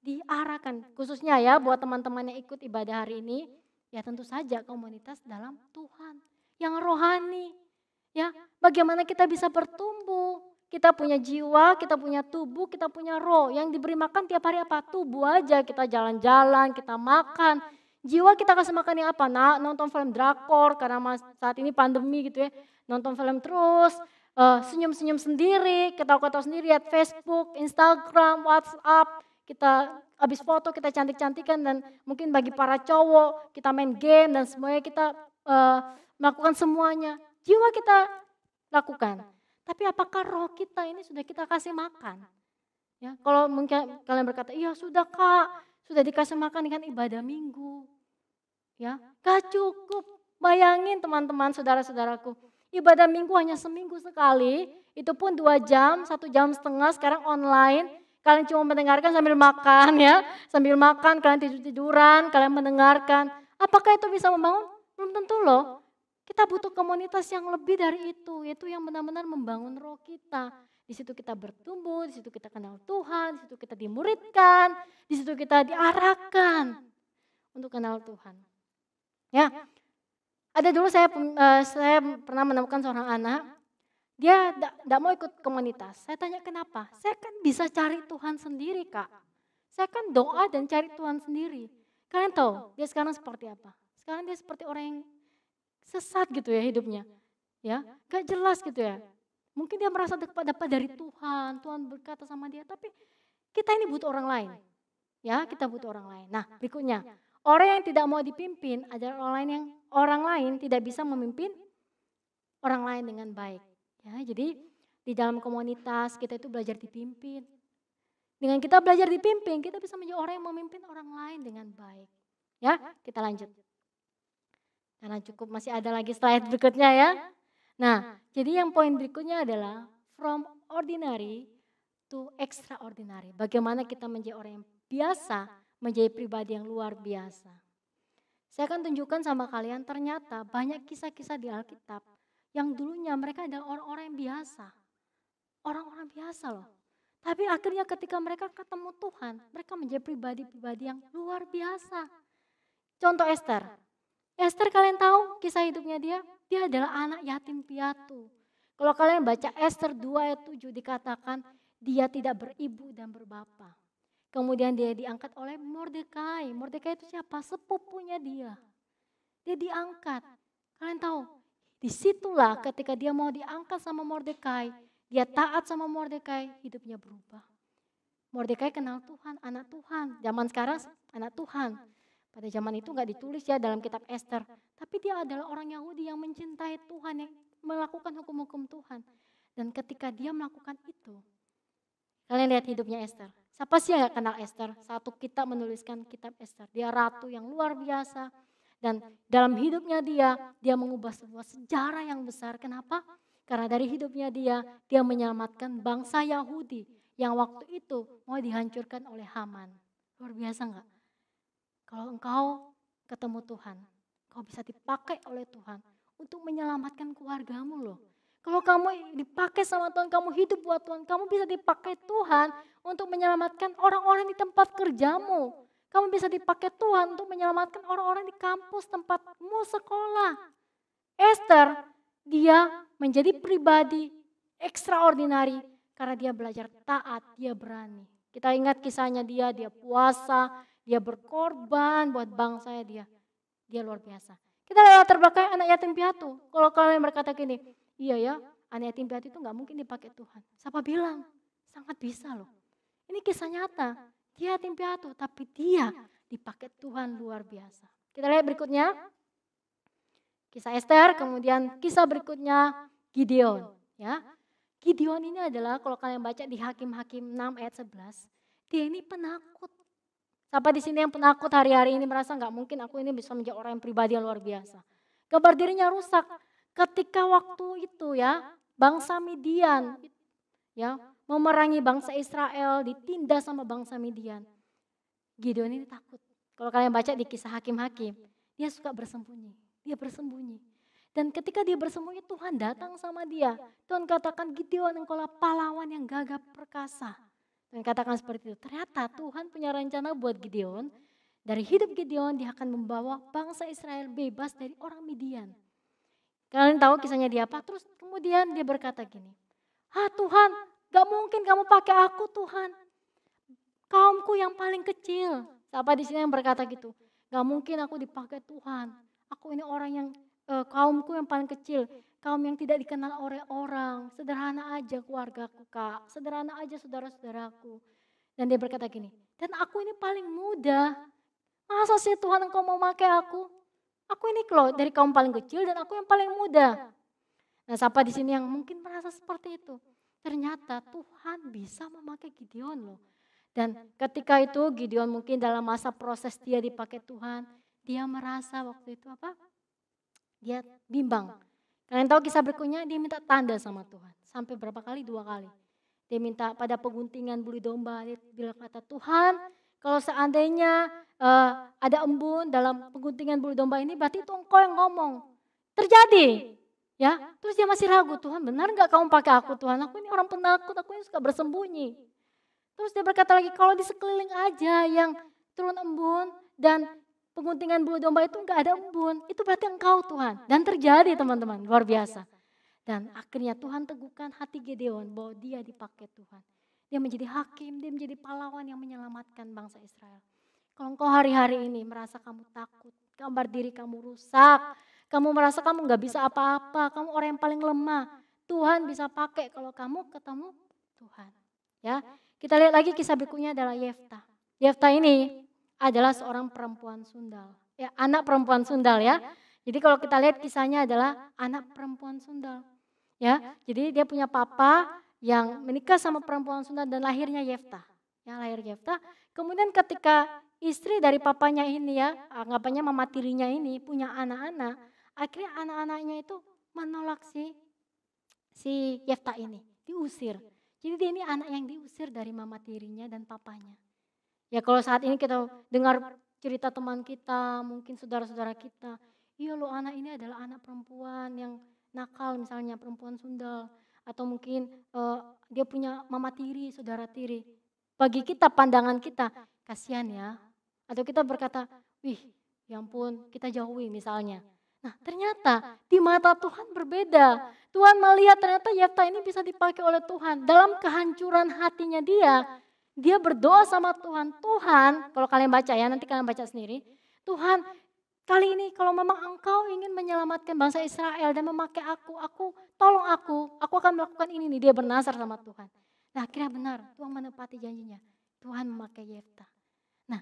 diarahkan. Khususnya ya buat teman-teman yang ikut ibadah hari ini, ya tentu saja komunitas dalam Tuhan yang rohani. Ya, bagaimana kita bisa bertumbuh? Kita punya jiwa, kita punya tubuh, kita punya roh. Yang diberi makan tiap hari apa? Tubuh aja, kita jalan-jalan, kita makan. Jiwa kita kasih makan yang apa? Nah, nonton film drakor karena saat ini pandemi gitu ya. Nonton film terus, senyum-senyum sendiri, ketawa-ketawa sendiri, lihat Facebook, Instagram, WhatsApp. Kita habis foto, kita cantik-cantikan, dan mungkin bagi para cowok kita main game dan semuanya kita melakukan semuanya. Jiwa kita lakukan. Tapi apakah roh kita ini sudah kita kasih makan? Ya, kalau mungkin kalian berkata, iya sudah Kak, sudah dikasih makan dengan ibadah minggu. Ya, gak cukup. Bayangin teman-teman, saudara-saudaraku, ibadah minggu hanya seminggu sekali, itu pun 2 jam, 1 jam setengah, sekarang online. Kalian cuma mendengarkan sambil makan ya, sambil makan kalian tidur-tiduran, kalian mendengarkan. Apakah itu bisa membangun? Belum tentu loh. Kita butuh komunitas yang lebih dari itu, yaitu yang benar-benar membangun roh kita. Di situ kita bertumbuh, di situ kita kenal Tuhan, di situ kita dimuridkan, di situ kita diarahkan untuk kenal Tuhan. Ya, ada dulu saya pernah menemukan seorang anak, dia tidak mau ikut komunitas. Saya tanya kenapa? Saya kan bisa cari Tuhan sendiri Kak. Saya kan doa dan cari Tuhan sendiri. Kalian tahu dia sekarang seperti apa? Sekarang dia seperti orang yang sesat gitu ya hidupnya. Ya, gak jelas gitu ya. Mungkin dia merasa dapat dari Tuhan, Tuhan berkata sama dia, tapi kita ini butuh orang lain. Ya, kita butuh orang lain. Nah, berikutnya, orang yang tidak mau dipimpin adalah orang lain tidak bisa memimpin orang lain dengan baik. Ya, jadi di dalam komunitas kita itu belajar dipimpin. Dengan kita belajar dipimpin, kita bisa menjadi orang yang memimpin orang lain dengan baik. Ya, kita lanjut. Karena cukup masih ada lagi slide berikutnya ya. Nah, jadi yang poin berikutnya adalah from ordinary to extraordinary. Bagaimana kita menjadi orang yang biasa, menjadi pribadi yang luar biasa. Saya akan tunjukkan sama kalian ternyata banyak kisah-kisah di Alkitab yang dulunya mereka adalah orang-orang yang biasa. Orang-orang biasa loh. Tapi akhirnya ketika mereka ketemu Tuhan, mereka menjadi pribadi-pribadi yang luar biasa. Contoh Esther. Esther kalian tahu kisah hidupnya dia? Dia adalah anak yatim piatu. Kalau kalian baca Esther 2 ayat 7 dikatakan dia tidak beribu dan berbapak. Kemudian dia diangkat oleh Mordekai. Mordekai itu siapa? Sepupunya dia. Dia diangkat. Kalian tahu? Disitulah ketika dia mau diangkat sama Mordekai, dia taat sama Mordekai, hidupnya berubah. Mordekai kenal Tuhan, anak Tuhan. Zaman sekarang anak Tuhan. Pada zaman itu gak ditulis ya dalam kitab Esther. Tapi dia adalah orang Yahudi yang mencintai Tuhan, yang melakukan hukum-hukum Tuhan. Dan ketika dia melakukan itu, kalian lihat hidupnya Esther. Siapa sih yang gak kenal Esther? Satu kitab menuliskan kitab Esther. Dia ratu yang luar biasa. Dan dalam hidupnya dia mengubah sebuah sejarah yang besar. Kenapa? Karena dari hidupnya dia menyelamatkan bangsa Yahudi yang waktu itu mau dihancurkan oleh Haman. Luar biasa gak? Kalau engkau ketemu Tuhan, kau bisa dipakai oleh Tuhan untuk menyelamatkan keluargamu loh. Kalau kamu dipakai sama Tuhan, kamu hidup buat Tuhan, kamu bisa dipakai Tuhan untuk menyelamatkan orang-orang di tempat kerjamu. Kamu bisa dipakai Tuhan untuk menyelamatkan orang-orang di kampus tempatmu sekolah. Esther, dia menjadi pribadi extraordinary karena dia belajar taat, dia berani. Kita ingat kisahnya dia puasa, dia berkorban buat bangsanya dia. Dia luar biasa. Kita lihat latar belakang anak yatim piatu. Kalau kalian berkata gini, iya ya, anak yatim piatu itu gak mungkin dipakai Tuhan. Siapa bilang? Sangat bisa loh. Ini kisah nyata. Dia yatim piatu, tapi dia dipakai Tuhan luar biasa. Kita lihat berikutnya. Kisah Esther, kemudian kisah berikutnya Gideon. Ya, Gideon ini adalah kalau kalian baca di Hakim-Hakim 6 ayat 11, dia ini penakut. Siapa di sini yang penakut hari-hari ini merasa nggak mungkin aku ini bisa menjadi orang yang pribadi yang luar biasa. Gambar dirinya rusak. Ketika waktu itu ya, bangsa Midian ya memerangi bangsa Israel, ditindas sama bangsa Midian. Gideon ini takut. Kalau kalian baca di kisah Hakim-Hakim, dia suka bersembunyi. Dia bersembunyi. Dan ketika dia bersembunyi, Tuhan datang sama dia. Tuhan katakan, Gideon, engkaulah pahlawan yang gagah perkasa. Tuhan katakan seperti itu. Ternyata Tuhan punya rencana buat Gideon. Dari hidup Gideon, dia akan membawa bangsa Israel bebas dari orang Midian. Kalian tahu kisahnya dia apa? Terus kemudian dia berkata gini, Tuhan, gak mungkin kamu pakai aku Tuhan. Kaumku yang paling kecil. Siapa di sini yang berkata gitu? Gak mungkin aku dipakai Tuhan. Aku ini orang yang kaumku yang paling kecil. Kaum yang tidak dikenal oleh orang. Sederhana aja keluargaku Kak. Sederhana aja saudara-saudaraku. Dan dia berkata gini, dan aku ini paling muda. Masa sih Tuhan engkau mau pakai aku? Aku ini loh dari kaum paling kecil dan aku yang paling muda. Nah, siapa di sini yang mungkin merasa seperti itu? Ternyata Tuhan bisa memakai Gideon loh. Dan ketika itu Gideon mungkin dalam masa proses dia dipakai Tuhan, dia merasa waktu itu apa? Dia bimbang. Kalian tahu kisah berikutnya, dia minta tanda sama Tuhan. Sampai berapa kali? 2 kali. Dia minta pada peguntingan bulu domba, dia bilang kata Tuhan, kalau seandainya ada embun dalam peguntingan bulu domba ini, berarti itu engkau yang ngomong. Terjadi. Ya, terus dia masih ragu, Tuhan benar enggak kamu pakai aku Tuhan? Aku ini orang penakut, aku ini suka bersembunyi. Terus dia berkata lagi, kalau di sekeliling aja yang turun embun dan peguntingan bulu domba itu enggak ada embun, itu berarti engkau Tuhan. Dan terjadi teman-teman, luar biasa. Dan akhirnya Tuhan teguhkan hati Gideon bahwa dia dipakai Tuhan. Dia menjadi hakim, dia menjadi pahlawan yang menyelamatkan bangsa Israel. Kalau engkau hari-hari ini merasa kamu takut, gambar diri kamu rusak, kamu merasa kamu gak bisa apa-apa, kamu orang yang paling lemah, Tuhan bisa pakai kalau kamu ketemu Tuhan. Ya, kita lihat lagi kisah berikutnya adalah Yefta. Yefta ini adalah seorang perempuan sundal, ya anak perempuan sundal ya. Jadi kalau kita lihat kisahnya adalah anak perempuan sundal. Ya, jadi dia punya papa yang menikah sama perempuan sundal dan lahirnya Yefta. Ya, lahir Yefta. Kemudian ketika istri dari papanya ini ya, anggapannya mama tirinya ini punya anak-anak, akhirnya anak-anaknya itu menolak si Yefta ini, diusir. Jadi dia ini anak yang diusir dari mama tirinya dan papanya. Ya kalau saat ini kita dengar cerita teman kita, mungkin saudara-saudara kita, iya loh anak ini adalah anak perempuan yang nakal misalnya perempuan sundal atau mungkin dia punya mama tiri, saudara tiri. Bagi kita pandangan kita kasihan ya. Atau kita berkata, wih ya ampun kita jauhi misalnya. Nah ternyata di mata Tuhan berbeda. Tuhan melihat ternyata Yefta ini bisa dipakai oleh Tuhan. Dalam kehancuran hatinya dia berdoa sama Tuhan. Tuhan, kalau kalian baca ya nanti kalian baca sendiri. Tuhan kali ini kalau memang engkau ingin menyelamatkan bangsa Israel dan memakai aku tolong aku akan melakukan ini nih. Dia bernazar sama Tuhan. Nah akhirnya benar, Tuhan menepati janjinya. Tuhan memakai Yefta. Nah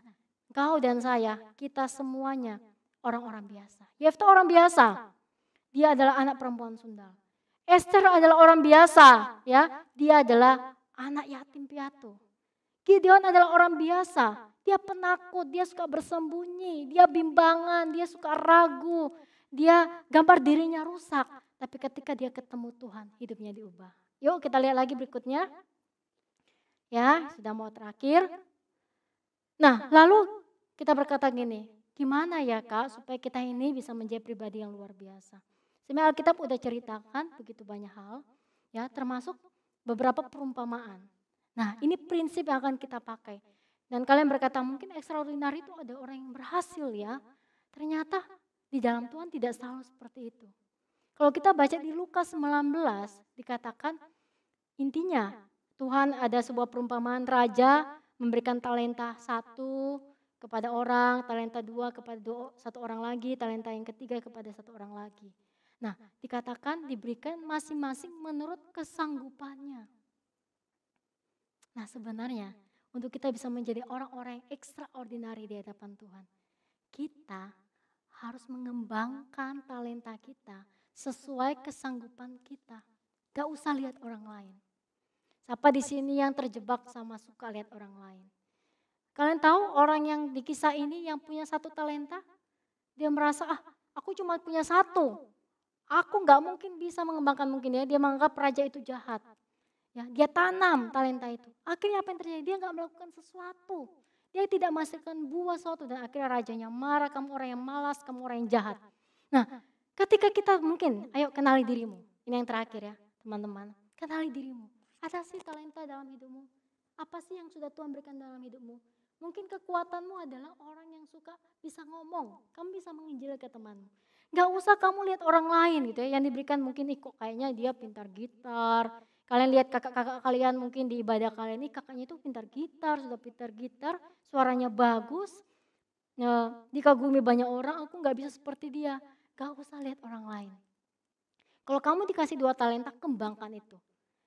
kau dan saya, kita semuanya orang-orang biasa. Yefta orang biasa, dia adalah anak perempuan sundal. Esther adalah orang biasa, ya, dia adalah anak yatim piatu. Gideon adalah orang biasa, dia penakut, dia suka bersembunyi, dia bimbangan, dia suka ragu, dia gambar dirinya rusak. Tapi ketika dia ketemu Tuhan, hidupnya diubah. Yuk kita lihat lagi berikutnya. Ya, sudah mau terakhir. Nah, lalu kita berkata gini, gimana ya Kak supaya kita ini bisa menjadi pribadi yang luar biasa. Sebenarnya Alkitab udah ceritakan begitu banyak hal, ya termasuk beberapa perumpamaan. Nah ini prinsip yang akan kita pakai. Dan kalian berkata mungkin extraordinary itu ada orang yang berhasil ya. Ternyata di dalam Tuhan tidak selalu seperti itu. Kalau kita baca di Lukas 19 dikatakan intinya Tuhan ada sebuah perumpamaan raja memberikan talenta 1 kepada orang, talenta 2 kepada satu orang lagi, talenta yang ketiga kepada satu orang lagi. Nah dikatakan diberikan masing-masing menurut kesanggupannya. Nah sebenarnya untuk kita bisa menjadi orang-orang yang extraordinary di hadapan Tuhan, kita harus mengembangkan talenta kita sesuai kesanggupan kita. Gak usah lihat orang lain. Siapa di sini yang terjebak sama suka lihat orang lain? Kalian tahu orang yang di kisah ini yang punya 1 talenta, dia merasa aku cuma punya 1. Aku gak mungkin bisa mengembangkan mungkin ya, dia menganggap raja itu jahat. Ya, dia tanam talenta itu. Akhirnya apa yang terjadi? Dia nggak melakukan sesuatu. Dia tidak menghasilkan buah suatu dan akhirnya rajanya marah, kamu orang yang malas, kamu orang yang jahat. Nah, ketika kita mungkin, ayo kenali dirimu. Ini yang terakhir ya, teman-teman. Kenali dirimu. Ada sih talenta dalam hidupmu? Apa sih yang sudah Tuhan berikan dalam hidupmu? Mungkin kekuatanmu adalah orang yang suka bisa ngomong. Kamu bisa menginjil ke temanmu. Gak usah kamu lihat orang lain gitu ya, yang diberikan mungkin kok kayaknya dia pintar gitar. Kalian lihat kakak-kakak kalian mungkin di ibadah kalian ini kakaknya itu pintar gitar, sudah pintar gitar, suaranya bagus. Dikagumi banyak orang, aku gak bisa seperti dia. Gak usah lihat orang lain. Kalau kamu dikasih 2 talenta, kembangkan itu.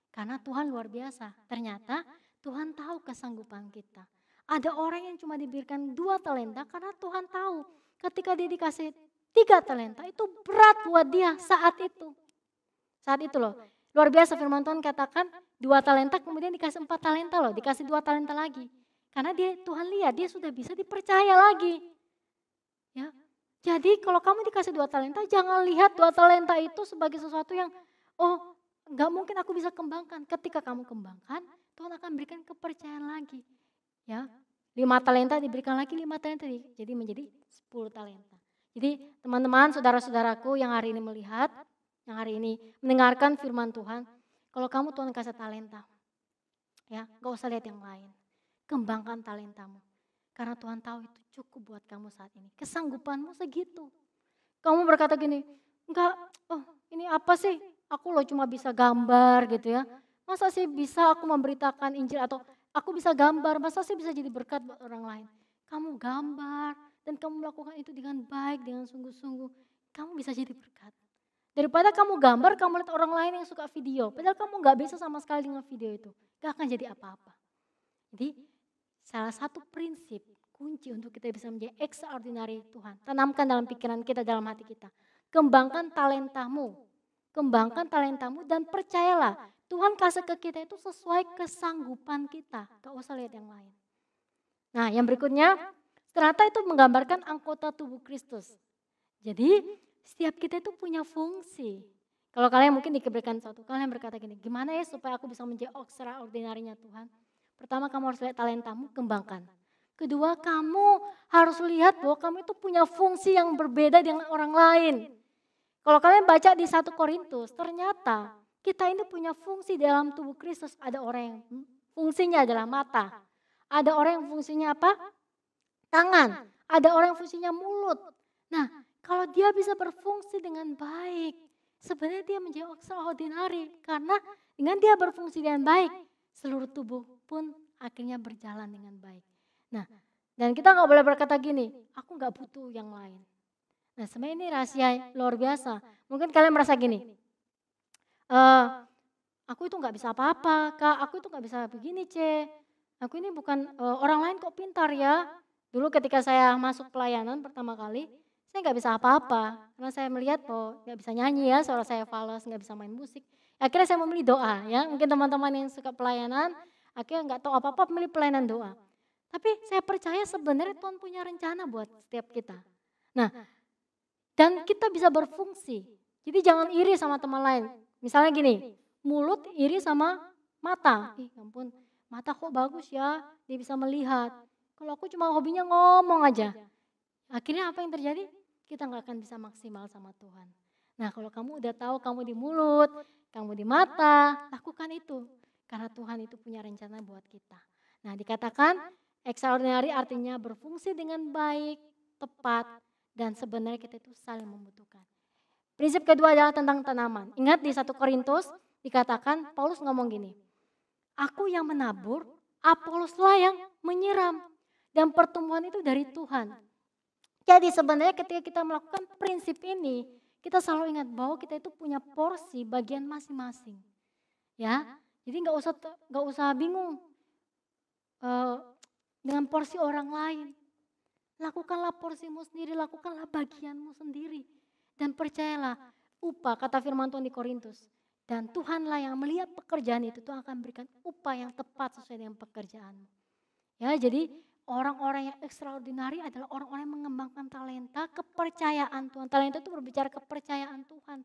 Karena Tuhan luar biasa. Ternyata Tuhan tahu kesanggupan kita. Ada orang yang cuma diberikan 2 talenta karena Tuhan tahu ketika dia dikasih 3 talenta itu berat buat dia saat itu. Saat itu loh. Luar biasa firman Tuhan katakan 2 talenta kemudian dikasih 4 talenta loh. Dikasih 2 talenta lagi. Karena Tuhan lihat dia sudah bisa dipercaya lagi. Ya. Jadi kalau kamu dikasih 2 talenta jangan lihat 2 talenta itu sebagai sesuatu yang gak mungkin aku bisa kembangkan. Ketika kamu kembangkan Tuhan akan berikan kepercayaan lagi. Ya, 5 talenta diberikan lagi 5 talenta jadi menjadi 10 talenta. Jadi teman-teman, saudara-saudaraku yang hari ini melihat, yang hari ini mendengarkan firman Tuhan, kalau kamu Tuhan kasih talenta, ya gak usah lihat yang lain. Kembangkan talentamu. Karena Tuhan tahu itu cukup buat kamu saat ini. Kesanggupanmu segitu. Kamu berkata gini, enggak, ini apa sih? Aku loh cuma bisa gambar gitu ya. Masa sih bisa aku memberitakan Injil atau aku bisa gambar, masa sih bisa jadi berkat buat orang lain? Kamu gambar dan kamu melakukan itu dengan baik, dengan sungguh-sungguh. Kamu bisa jadi berkat. Daripada kamu gambar, kamu lihat orang lain yang suka video. Padahal kamu gak bisa sama sekali dengan video itu. Gak akan jadi apa-apa. Jadi salah satu prinsip kunci untuk kita bisa menjadi extraordinary Tuhan. Tanamkan dalam pikiran kita, dalam hati kita. Kembangkan talentamu. Kembangkan talentamu dan percayalah Tuhan kasih ke kita itu sesuai kesanggupan kita. Gak usah lihat yang lain. Nah yang berikutnya, ternyata itu menggambarkan anggota tubuh Kristus. Jadi setiap kita itu punya fungsi. Kalau kalian mungkin diberikan satu, kalian berkata gini, gimana ya supaya aku bisa menjadi extraordinary-nya Tuhan? Pertama kamu harus lihat talentamu, kembangkan. Kedua kamu harus lihat bahwa kamu itu punya fungsi yang berbeda dengan orang lain. Kalau kalian baca di 1 Korintus, ternyata kita ini punya fungsi dalam tubuh Kristus. Ada orang yang fungsinya adalah mata. Ada orang yang fungsinya apa? Tangan. Ada orang yang fungsinya mulut. Nah, kalau dia bisa berfungsi dengan baik, sebenarnya dia menjadi extraordinary. Karena dengan dia berfungsi dengan baik, seluruh tubuh pun akhirnya berjalan dengan baik. Nah, dan kita gak boleh berkata gini, aku gak butuh yang lain. Nah sebenarnya ini rahasia luar biasa. Mungkin kalian merasa gini, aku itu gak bisa apa-apa Kak, aku itu gak bisa begini C. Aku ini bukan orang lain kok pintar ya. Dulu ketika saya masuk pelayanan pertama kali, saya gak bisa apa-apa. Karena saya melihat gak bisa nyanyi ya, suara saya fals, gak bisa main musik. Akhirnya saya memilih doa ya. Mungkin teman-teman yang suka pelayanan, akhirnya gak tahu apa-apa memilih pelayanan doa. Tapi saya percaya sebenarnya Tuhan punya rencana buat setiap kita. Nah, dan kita bisa berfungsi. Jadi jangan iri sama teman lain. Misalnya gini, mulut iri sama mata. Ampun, mata kok bagus ya, dia bisa melihat. Kalau aku cuma hobinya ngomong aja. Akhirnya apa yang terjadi? Kita gak akan bisa maksimal sama Tuhan. Nah kalau kamu udah tahu kamu di mulut, kamu di mata, lakukan itu. Karena Tuhan itu punya rencana buat kita. Nah dikatakan extraordinary artinya berfungsi dengan baik, tepat, dan sebenarnya kita itu saling membutuhkan. Prinsip kedua adalah tentang tanaman. Ingat di 1 Korintus dikatakan Paulus ngomong gini, aku yang menabur, Apoloslah yang menyiram. Dan pertumbuhan itu dari Tuhan. Jadi sebenarnya ketika kita melakukan prinsip ini, kita selalu ingat bahwa kita itu punya porsi bagian masing-masing. Ya, jadi nggak usah bingung dengan porsi orang lain. Lakukanlah porsimu sendiri, lakukanlah bagianmu sendiri. Dan percayalah, upah kata firman Tuhan di Korintus. Dan Tuhanlah yang melihat pekerjaan itu, Tuhan akan berikan upah yang tepat sesuai dengan pekerjaanmu. Ya, jadi orang-orang yang extraordinary adalah orang-orang yang mengembangkan talenta, kepercayaan Tuhan. Talenta itu berbicara kepercayaan Tuhan.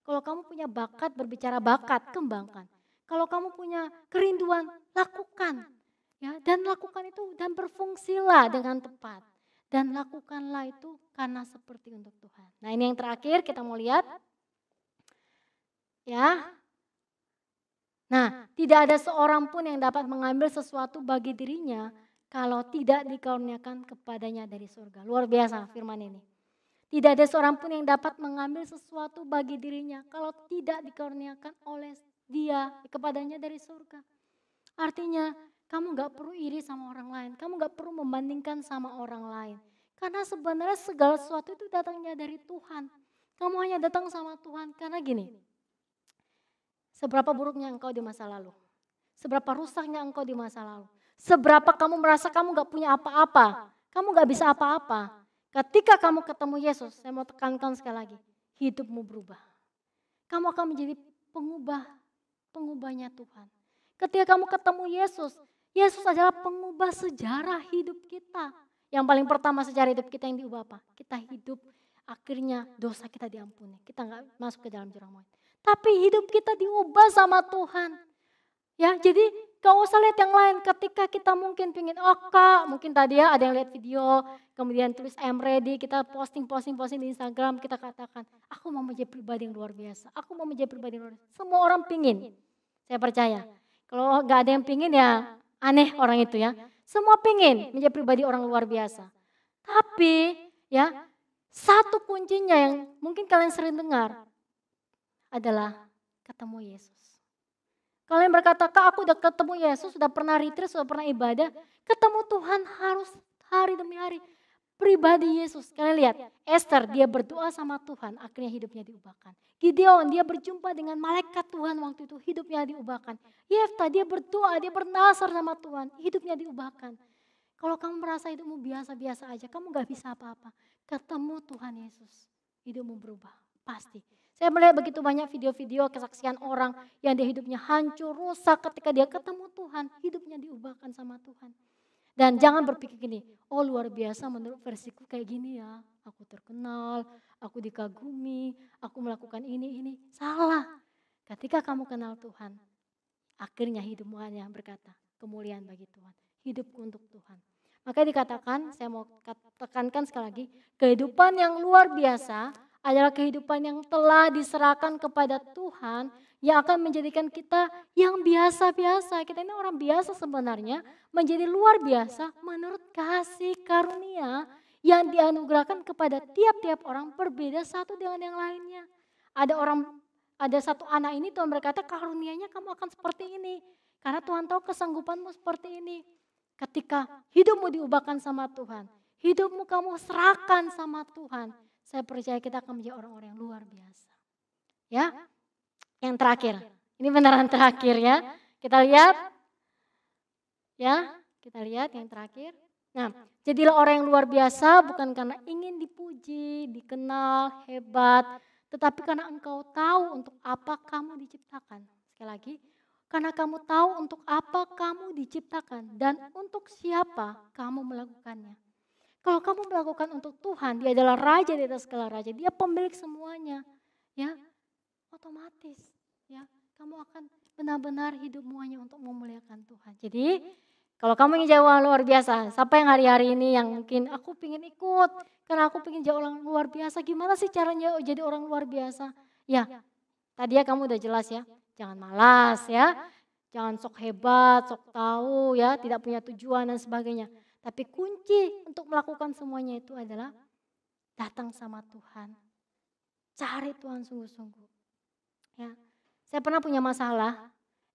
Kalau kamu punya bakat, berbicara bakat, kembangkan. Kalau kamu punya kerinduan, lakukan. Ya, dan lakukan itu dan berfungsilah dengan tepat. Dan lakukanlah itu karena seperti untuk Tuhan. Nah, ini yang terakhir kita mau lihat. Ya. Nah, tidak ada seorang pun yang dapat mengambil sesuatu bagi dirinya kalau tidak dikaruniakan kepadanya dari surga. Luar biasa firman ini. Tidak ada seorang pun yang dapat mengambil sesuatu bagi dirinya kalau tidak dikaruniakan oleh dia kepadanya dari surga. Artinya kamu gak perlu iri sama orang lain, kamu gak perlu membandingkan sama orang lain. Karena sebenarnya segala sesuatu itu datangnya dari Tuhan. Kamu hanya datang sama Tuhan karena gini, seberapa buruknya engkau di masa lalu, seberapa rusaknya engkau di masa lalu, seberapa kamu merasa kamu gak punya apa-apa, kamu gak bisa apa-apa. Ketika kamu ketemu Yesus, saya mau tekankan sekali lagi, hidupmu berubah. Kamu akan menjadi pengubahnya Tuhan. Ketika kamu ketemu Yesus, Yesus adalah pengubah sejarah hidup kita. Yang paling pertama sejarah hidup kita yang diubah apa? Kita hidup, akhirnya dosa kita diampuni. Kita gak masuk ke dalam jurang maut. Tapi hidup kita diubah sama Tuhan. Ya, jadi gak usah lihat yang lain. Ketika kita mungkin pingin, oh kak, mungkin tadi ya ada yang lihat video, kemudian tulis I'm ready, kita posting di Instagram, kita katakan, aku mau menjadi pribadi yang luar biasa. Aku mau menjadi pribadi yang luar biasa. Semua orang pingin, saya percaya. Kalau gak ada yang pingin ya aneh orang itu ya. Semua pingin menjadi pribadi orang luar biasa. Tapi ya, satu kuncinya yang mungkin kalian sering dengar adalah ketemu Yesus. Kalian berkata, kak aku udah ketemu Yesus, sudah pernah retreat, sudah pernah ibadah. Ketemu Tuhan harus hari demi hari. Pribadi Yesus, kalian lihat Esther dia berdoa sama Tuhan, akhirnya hidupnya diubahkan. Gideon dia berjumpa dengan malaikat Tuhan waktu itu, hidupnya diubahkan. Yefta dia berdoa, dia bernasar sama Tuhan, hidupnya diubahkan. Kalau kamu merasa hidupmu biasa-biasa aja, kamu gak bisa apa-apa. Ketemu Tuhan Yesus, hidupmu berubah, pasti. Saya melihat begitu banyak video-video kesaksian orang yang dia hidupnya hancur, rusak ketika dia ketemu Tuhan, hidupnya diubahkan sama Tuhan. Dan jangan berpikir gini, oh luar biasa menurut versiku kayak gini ya, aku terkenal, aku dikagumi, aku melakukan ini. Salah. Ketika kamu kenal Tuhan, akhirnya hidupmu hanya berkata, kemuliaan bagi Tuhan, hidupku untuk Tuhan. Maka dikatakan, saya mau tekankan sekali lagi, kehidupan yang luar biasa adalah kehidupan yang telah diserahkan kepada Tuhan yang akan menjadikan kita yang biasa-biasa. Kita ini orang biasa sebenarnya menjadi luar biasa menurut kasih karunia yang dianugerahkan kepada tiap-tiap orang berbeda satu dengan yang lainnya. Ada satu anak ini Tuhan berkata karunianya kamu akan seperti ini. Karena Tuhan tahu kesanggupanmu seperti ini. Ketika hidupmu diubahkan sama Tuhan, hidupmu kamu serahkan sama Tuhan, saya percaya kita akan menjadi orang-orang yang luar biasa. Ya, yang terakhir, ini beneran terakhir ya. Kita lihat, ya, kita lihat yang terakhir. Nah, jadilah orang yang luar biasa bukan karena ingin dipuji, dikenal, hebat, tetapi karena engkau tahu untuk apa kamu diciptakan. Sekali lagi, karena kamu tahu untuk apa kamu diciptakan dan untuk siapa kamu melakukannya. Kalau kamu melakukan untuk Tuhan, dia adalah raja di atas segala raja, dia pemilik semuanya, ya otomatis, ya kamu akan benar-benar hidupmu hanya untuk memuliakan Tuhan. Jadi kalau kamu ingin jadi orang luar biasa, siapa yang hari-hari ini yang mungkin aku pengen ikut, karena aku pengen jadi orang luar biasa, gimana sih caranya jadi orang luar biasa? Ya, tadi ya kamu udah jelas ya, jangan malas ya, jangan sok hebat, sok tahu ya, tidak punya tujuan dan sebagainya. Tapi kunci untuk melakukan semuanya itu adalah datang sama Tuhan. Cari Tuhan sungguh-sungguh. Ya, saya pernah punya masalah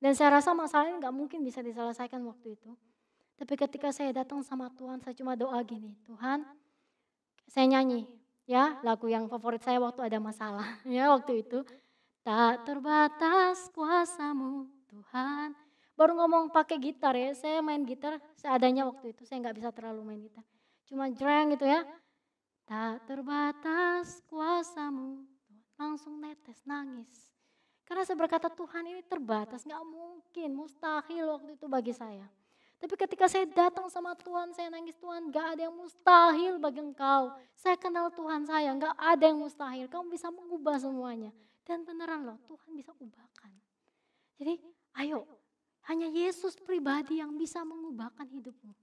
dan saya rasa masalah ini gak mungkin bisa diselesaikan waktu itu. Tapi ketika saya datang sama Tuhan, saya cuma doa gini, Tuhan, saya nyanyi ya lagu yang favorit saya waktu ada masalah ya waktu itu. Tak terbatas kuasamu Tuhan. Baru ngomong pakai gitar ya, saya main gitar seadanya waktu itu, saya gak bisa terlalu main gitar. Cuma jreng gitu ya, tak terbatas kuasamu, langsung netes, nangis. Karena saya berkata Tuhan ini terbatas, gak mungkin, mustahil waktu itu bagi saya. Tapi ketika saya datang sama Tuhan, saya nangis Tuhan gak ada yang mustahil bagi engkau. Saya kenal Tuhan saya, gak ada yang mustahil, kamu bisa mengubah semuanya. Dan beneran loh, Tuhan bisa ubahkan. Jadi Ayo, hanya Yesus pribadi yang bisa mengubahkan hidupmu.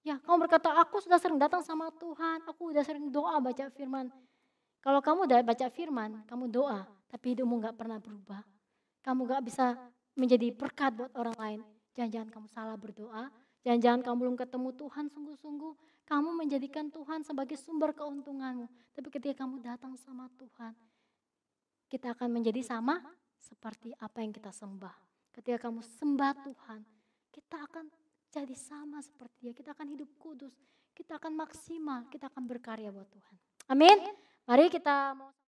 Ya, kamu berkata, aku sudah sering datang sama Tuhan, aku sudah sering doa baca firman. Kalau kamu udah baca firman, kamu doa, tapi hidupmu gak pernah berubah. Kamu gak bisa menjadi berkat buat orang lain. Jangan-jangan kamu salah berdoa, jangan-jangan kamu belum ketemu Tuhan sungguh-sungguh. Kamu menjadikan Tuhan sebagai sumber keuntunganmu. Tapi ketika kamu datang sama Tuhan, kita akan menjadi sama seperti apa yang kita sembah. Ketika kamu sembah Tuhan, kita akan jadi sama seperti Dia. Kita akan hidup kudus, kita akan maksimal, kita akan berkarya buat Tuhan. Amin. Mari kita mau